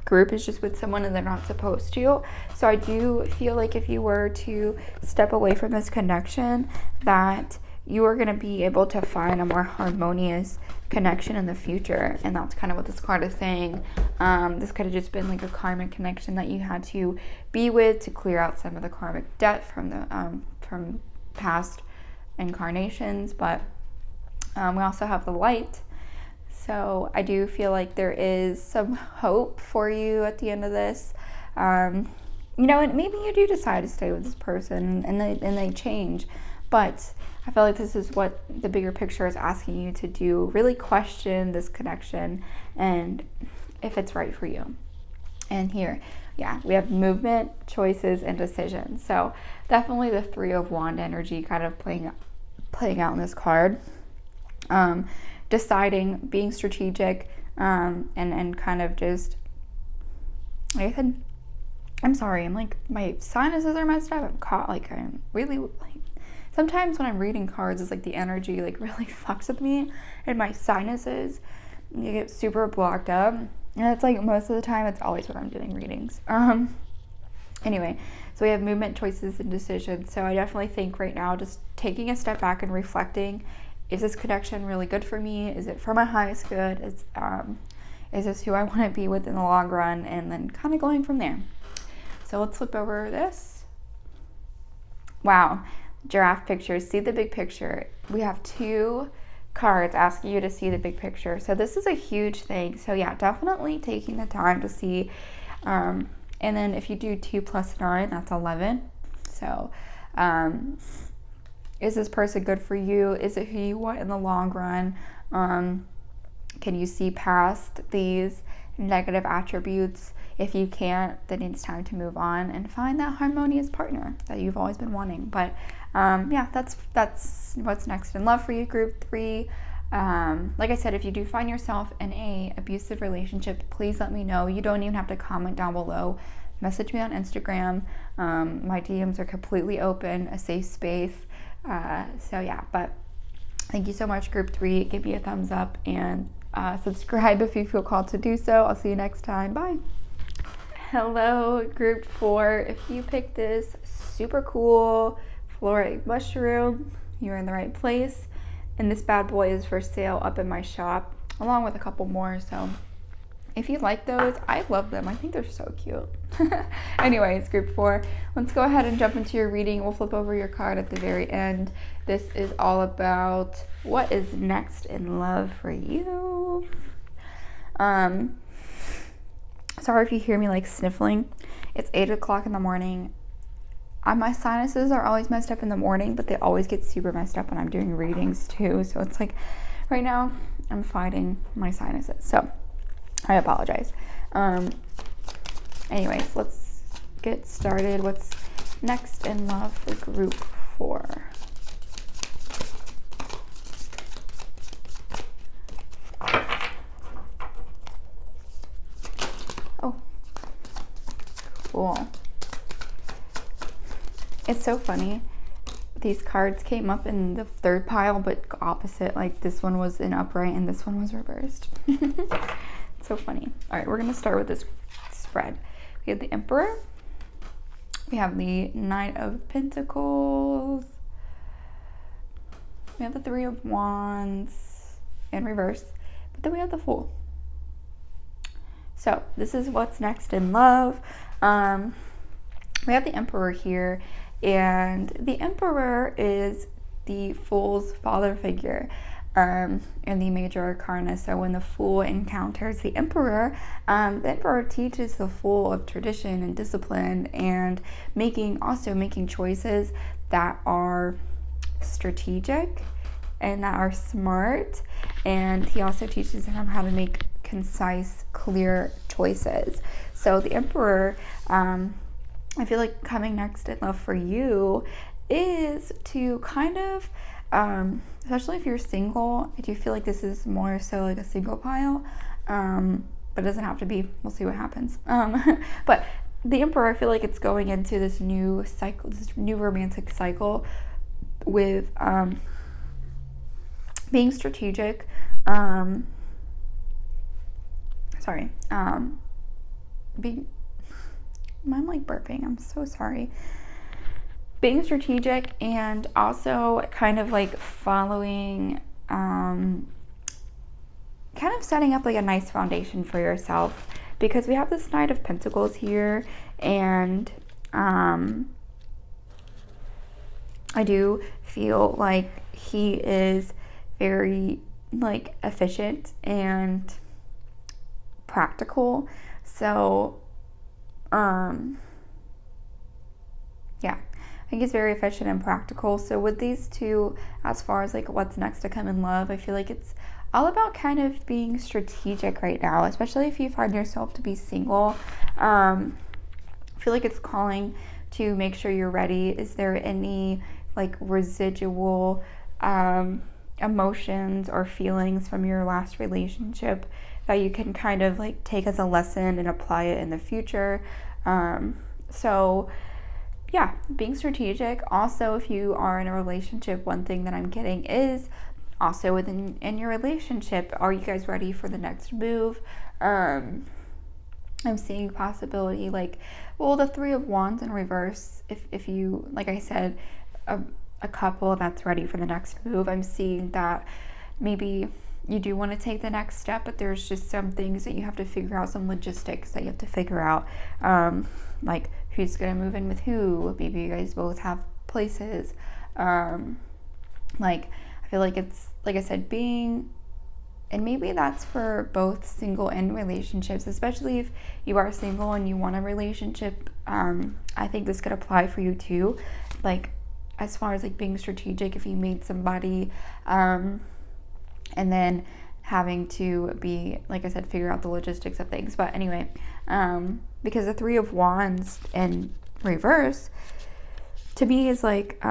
group is just with someone and they're not supposed to. So I do feel like if you were to step away from this connection, that you are going to be able to find a more harmonious connection in the future. And that's kind of what this card is saying. This could have just been like a karmic connection that you had to be with to clear out some of the karmic debt from the from past incarnations. But we also have the light. So I do feel like there is some hope for you at the end of this. You know, and maybe you do decide to stay with this person and they change. But I feel like this is what the bigger picture is asking you to do. Really question this connection and if it's right for you. And here, yeah, we have movement, choices, and decisions. So definitely the Three of Wands energy kind of playing out in this card. Deciding, being strategic, and kind of just, like I said, I'm sorry, I'm like, my sinuses are messed up. I'm really, like, sometimes when I'm reading cards, it's like the energy like really fucks with me and my sinuses, you get super blocked up. And it's like most of the time, it's always when I'm doing readings. Anyway, so we have movement, choices, and decisions. So I definitely think right now, just taking a step back and reflecting, is this connection really good for me? Is it for my highest good? Is this who I want to be with in the long run? And then kind of going from there. So let's flip over this. Wow. Giraffe pictures. See the big picture. We have 2 cards asking you to see the big picture. So this is a huge thing. So yeah, definitely taking the time to see. And then if you do 2 + 9, that's 11. So is this person good for you? Is it who you want in the long run? Can you see past these negative attributes? If you can't, then it's time to move on and find that harmonious partner that you've always been wanting. But yeah, that's what's next in love for you, group 3. Like I said, if you do find yourself in a abusive relationship, please let me know. You don't even have to comment down below. Message me on Instagram. My DMs are completely open, a safe space. So yeah, but thank you so much, group 3. Give me a thumbs up and subscribe if you feel called to do so. I'll see you next time. Bye. Hello, group 4. If you picked this super cool fluorite mushroom, you're in the right place. And this bad boy is for sale up in my shop, along with a couple more. So if you like those, I love them. I think they're so cute. Anyways, group 4, let's go ahead and jump into your reading. We'll flip over your card at the very end. This is all about what is next in love for you. Sorry if you hear me like sniffling. It's 8 o'clock in the morning. My sinuses are always messed up in the morning, but they always get super messed up when I'm doing readings too. So it's like right now I'm fighting my sinuses. So I apologize. Anyways, let's get started. What's next in love for group 4? Oh, Fool. It's so funny. These cards came up in the third pile, but opposite. Like this one was in upright and this one was reversed. So funny. All right, we're gonna start with this spread. We have the Emperor. We have the Knight of Pentacles. We have the Three of Wands in reverse. But then we have the Fool. So this is what's next in love. We have the Emperor here. And the Emperor is the Fool's father figure in the major arcana. So when the Fool encounters the Emperor teaches the Fool of tradition and discipline and making choices that are strategic and that are smart. And he also teaches him how to make concise, clear choices. So the Emperor, I feel like coming next in love for you is to kind of, especially if you're single, I do feel like this is more so like a single pile, but it doesn't have to be. We'll see what happens. But the Emperor, I feel like it's going into this new cycle, this new romantic cycle with being strategic. I'm like burping. I'm so sorry. Being strategic and also kind of like following, kind of setting up like a nice foundation for yourself, because we have this Knight of Pentacles here, and I do feel like he is very like efficient and practical. So yeah, I think he's very efficient and practical. So with these two, as far as like what's next to come in love, I feel like it's all about kind of being strategic right now, especially if you find yourself to be single. I feel like it's calling to make sure you're ready. Is there any like residual emotions or feelings from your last relationship that you can kind of like take as a lesson and apply it in the future? So yeah, being strategic. Also, if you are in a relationship, one thing that I'm getting is also in your relationship, are you guys ready for the next move? I'm seeing possibility like, well, the Three of Wands in reverse, if you, like I said, a couple that's ready for the next move. I'm seeing that maybe you do want to take the next step, but there's just some things that you have to figure out, some logistics that you have to figure out, like who's going to move in with who. Maybe you guys both have places. Like I feel like it's, like I said, being, and maybe that's for both single and relationships, especially if you are single and you want a relationship. I think this could apply for you too. Like as far as like being strategic, if you meet somebody, and then having to be, like I said, figure out the logistics of things. But anyway, because the Three of Wands in reverse to me is like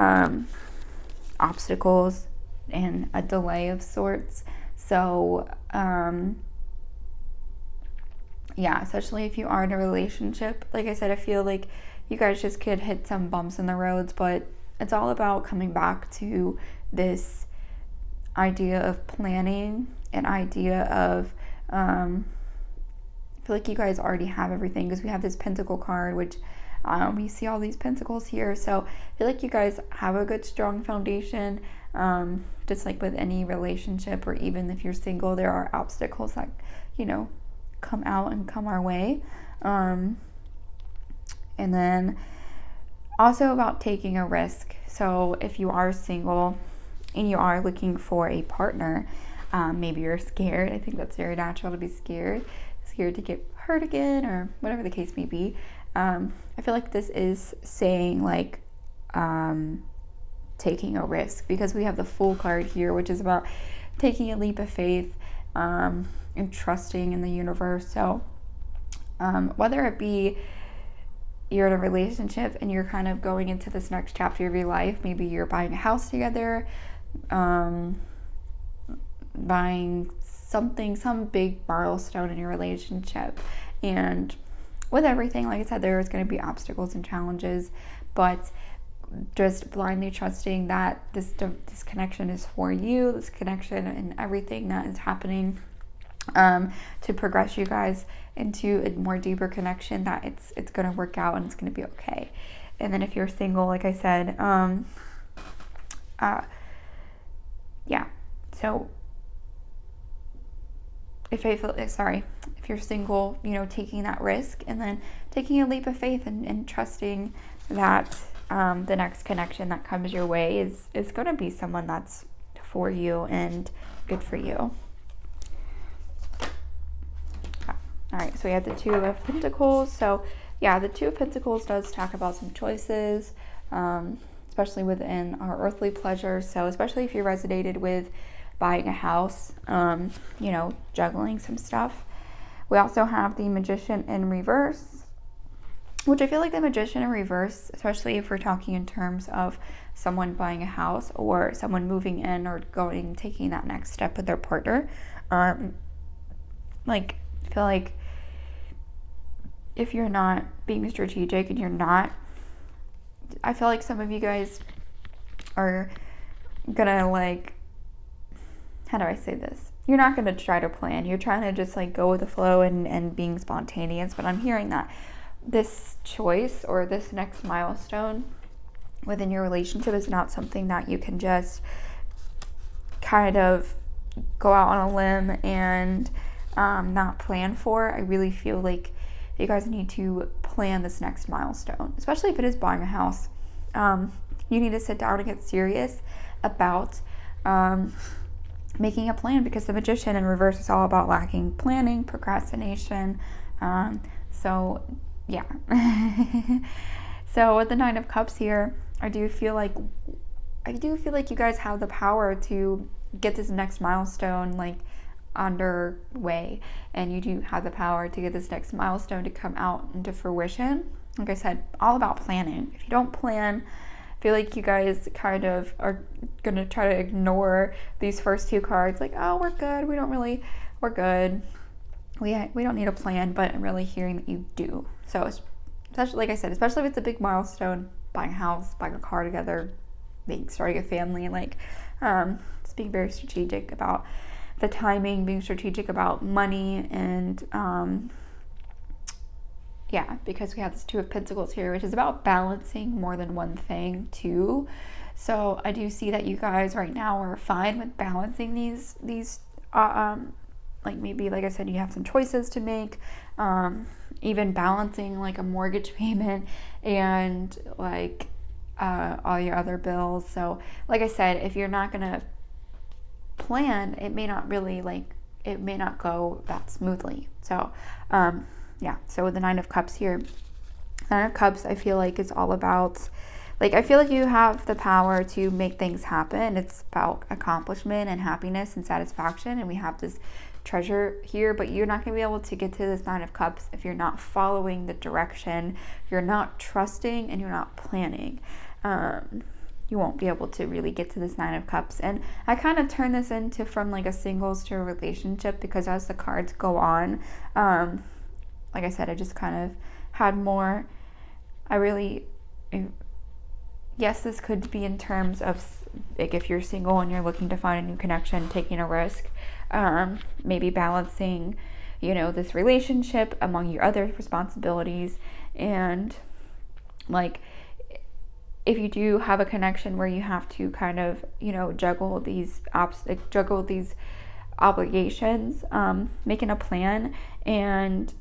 obstacles and a delay of sorts. So yeah, especially if you are in a relationship, like I said, I feel like you guys just could hit some bumps in the roads, but it's all about coming back to this idea of planning, an idea of I feel like you guys already have everything, because we have this Pentacle card, which we see all these pentacles here. So I feel like you guys have a good strong foundation. Just like with any relationship, or even if you're single, there are obstacles that, you know, come out and come our way. And then also about taking a risk. So if you are single and you are looking for a partner, maybe you're scared. I think that's very natural to be scared to get hurt again, or whatever the case may be. I feel like this is saying like taking a risk, because we have the Fool card here, which is about taking a leap of faith and trusting in the universe. So whether it be you're in a relationship and you're kind of going into this next chapter of your life, maybe you're buying a house together, buying something, some big milestone in your relationship, and with everything, like I said, there is going to be obstacles and challenges, but just blindly trusting that this connection is for you, this connection and everything that is happening to progress you guys into a more deeper connection, that it's going to work out and it's going to be okay. And then if you're single, like I said, yeah, so if you're single, you know, taking that risk and then taking a leap of faith and trusting that the next connection that comes your way is going to be someone that's for you and good for you. All right, so we have the Two of Pentacles. So yeah, the Two of Pentacles does talk about some choices, especially within our earthly pleasures. So especially if you resonated with buying a house, you know, juggling some stuff. We also have the Magician in reverse, which I feel like the Magician in reverse, especially if we're talking in terms of someone buying a house or someone moving in or taking that next step with their partner. Like, I feel like if you're not being strategic and I feel like some of you guys are gonna, like, how do I say this? You're not gonna try to plan. You're trying to just like go with the flow and being spontaneous. But I'm hearing that this choice or this next milestone within your relationship is not something that you can just kind of go out on a limb and not plan for. I really feel like you guys need to plan this next milestone, especially if it is buying a house. You need to sit down and get serious about making a plan, because the Magician in reverse is all about lacking planning, procrastination. So yeah. So with the Nine of Cups here, I do feel like you guys have the power to get this next milestone like underway, and you do have the power to get this next milestone to come out into fruition. Like I said, all about planning. If you don't plan, I feel like you guys kind of are gonna try to ignore these first two cards, like, oh, we're good, we're good, we don't need a plan. But I'm really hearing that you do. So especially, like I said, especially if it's a big milestone, buying a house, buying a car together, starting a family, like just being very strategic about the timing, being strategic about money, and yeah, because we have this Two of Pentacles here, which is about balancing more than one thing too. So I do see that you guys right now are fine with balancing these like, maybe, like I said, you have some choices to make, even balancing like a mortgage payment and like all your other bills. So like I said, if you're not gonna plan, it may not go that smoothly. So yeah, so with the Nine of Cups here, Nine of Cups, I feel like is all about, like, I feel like you have the power to make things happen. It's about accomplishment and happiness and satisfaction, and we have this treasure here, but you're not going to be able to get to this Nine of Cups if you're not following the direction, you're not trusting, and you're not planning. You won't be able to really get to this Nine of Cups. And I kind of turn this into from like a singles to a relationship, because as the cards go on, like I said, I just kind of had more, yes, this could be in terms of, like, if you're single and you're looking to find a new connection, taking a risk, maybe balancing, you know, this relationship among your other responsibilities. And like, if you do have a connection where you have to kind of, you know, juggle these obligations, making a plan and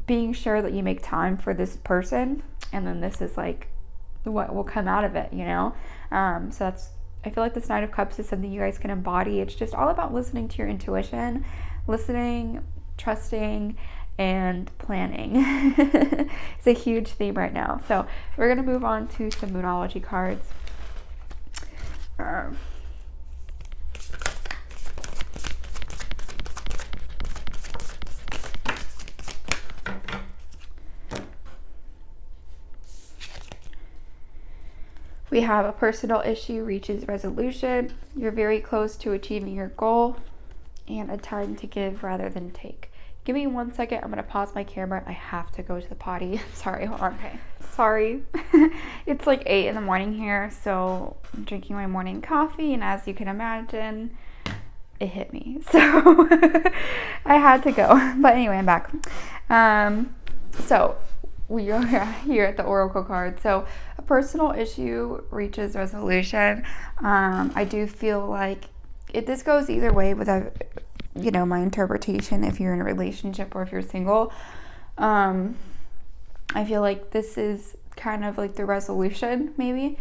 being sure that you make time for this person, and then this is like what will come out of it, you know. So I feel like this Nine of Cups is something you guys can embody. It's just all about listening to your intuition, listening, trusting, and planning. It's a huge theme right now. So we're going to move on to some Moonology cards. We have a personal issue reaches resolution. You're very close to achieving your goal, and a time to give rather than take. Give me 1 second. I'm going to pause my camera. I have to go to the potty. Sorry, hold on. Okay. Sorry. It's like 8 in the morning here, so I'm drinking my morning coffee, and as you can imagine, it hit me. So I had to go. But anyway, I'm back. So we are here at the Oracle card. So a personal issue reaches resolution. I do feel like this goes either way with my interpretation, if you're in a relationship or if you're single. I feel like this is kind of like the resolution, maybe.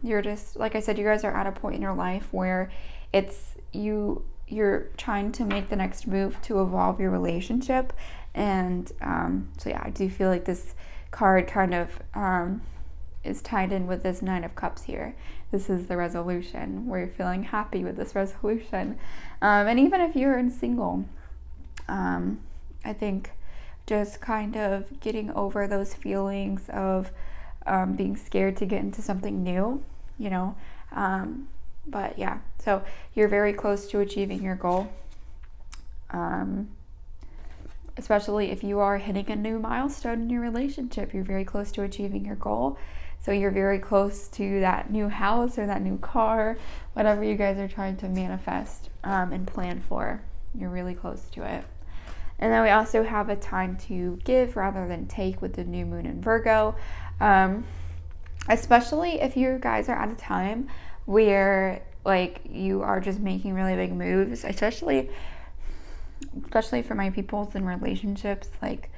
You're just, like I said, you guys are at a point in your life where you're trying to make the next move to evolve your relationship. And so yeah, I do feel like this card kind of is tied in with this 9 of Cups here. This is the resolution where you're feeling happy with this resolution. And even if you're in single, I think just kind of getting over those feelings of being scared to get into something new, but yeah, so you're very close to achieving your goal. Especially if you are hitting a new milestone in your relationship, you're very close to achieving your goal. So you're very close to that new house or that new car, whatever you guys are trying to manifest and plan for. You're really close to it. And then we also have a time to give rather than take with the new moon in Virgo. Especially if you guys are at a time where like you are just making really big moves, especially for my peoples in relationships, like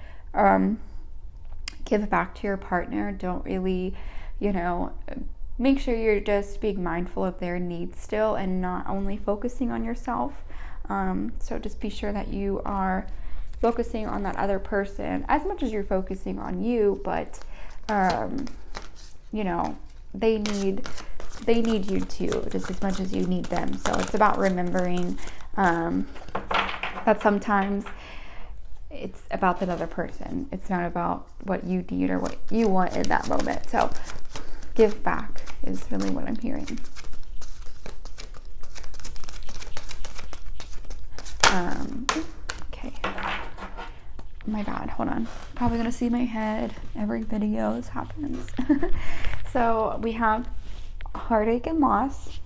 give back to your partner. Don't really, make sure you're just being mindful of their needs still and not only focusing on yourself. So just be sure that you are focusing on that other person as much as you're focusing on you, but they need you too, just as much as you need them. So it's about remembering that sometimes it's about that other person. It's not about what you need or what you want in that moment. So give back is really what I'm hearing. Okay. My bad, hold on. Probably gonna see my head every video this happens. So we have heartache and loss.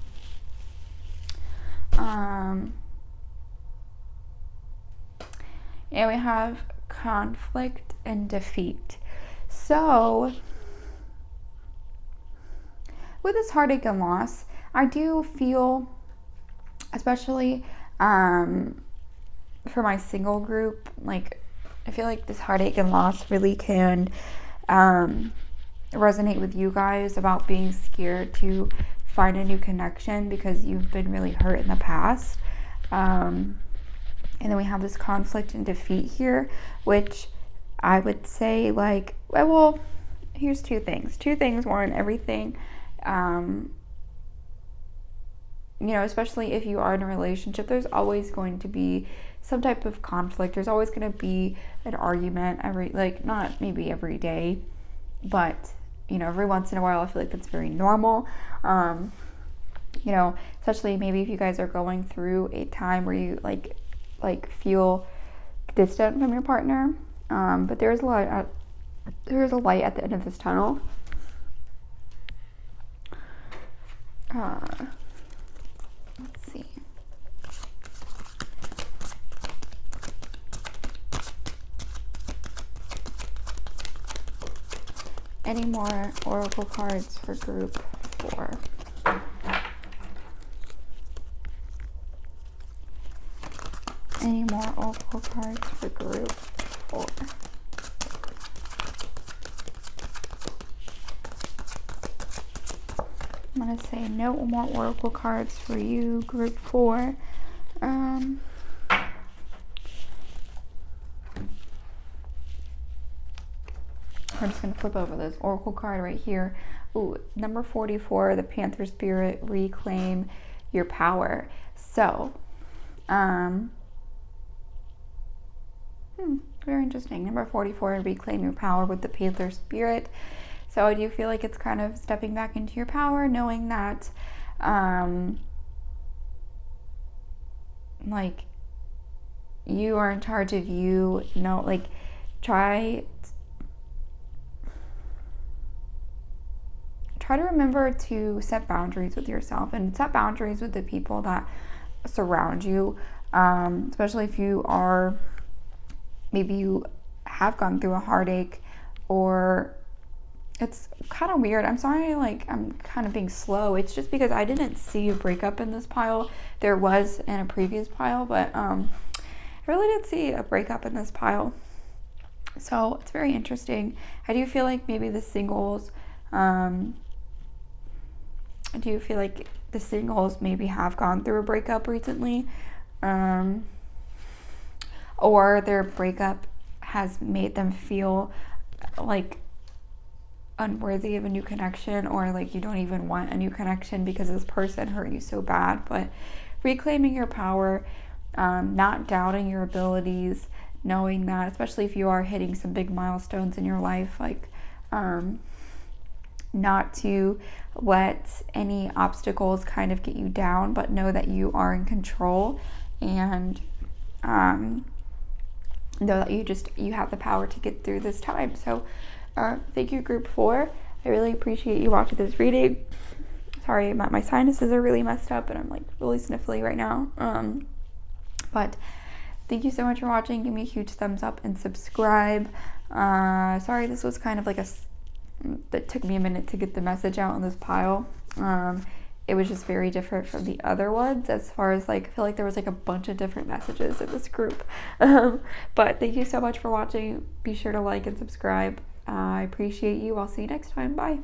And we have conflict and defeat. So with this heartache and loss, I do feel, especially for my single group, like I feel like this heartache and loss really can resonate with you guys about being scared to find a new connection because you've been really hurt in the past. And then we have this conflict and defeat here, which I would say here's two things. One, everything, especially if you are in a relationship, there's always going to be some type of conflict. There's always going to be an argument not maybe every day, but every once in a while. I feel like that's very normal. Especially maybe if you guys are going through a time where you like feel distant from your partner, but there is a light at the end of this tunnel. Let's see. Any more oracle cards for group 4? Any more oracle cards for group 4? I'm going to say no more oracle cards for you, group 4. I'm just going to flip over this oracle card right here. Ooh, number 44, the Panther Spirit, reclaim your power. So, very interesting. Number 44, reclaim your power with the Panther Spirit. So I do feel like it's kind of stepping back into your power, knowing that, you are in charge of you. No, like, try to remember to set boundaries with yourself and set boundaries with the people that surround you, especially if maybe you have gone through a heartache, or it's kind of weird. I'm sorry, like, I'm kind of being slow. It's just because I didn't see a breakup in this pile. There was in a previous pile, but I really didn't see a breakup in this pile. So it's very interesting. I do feel like maybe the singles, maybe have gone through a breakup recently, or their breakup has made them feel like unworthy of a new connection, or like you don't even want a new connection because this person hurt you so bad. But reclaiming your power, not doubting your abilities, knowing that, especially if you are hitting some big milestones in your life, like not to let any obstacles kind of get you down, but know that you are in control, and know that you have the power to get through this time. So thank you, group 4. I really appreciate you watching this reading. Sorry, my sinuses are really messed up and I'm like really sniffly right now. But thank you so much for watching. Give me a huge thumbs up and subscribe. Sorry, this was kind of like that took me a minute to get the message out in this pile. It was just very different from the other ones, as far as like, I feel like there was like a bunch of different messages in this group. But thank you so much for watching. Be sure to like and subscribe. I appreciate you. I'll see you next time. Bye.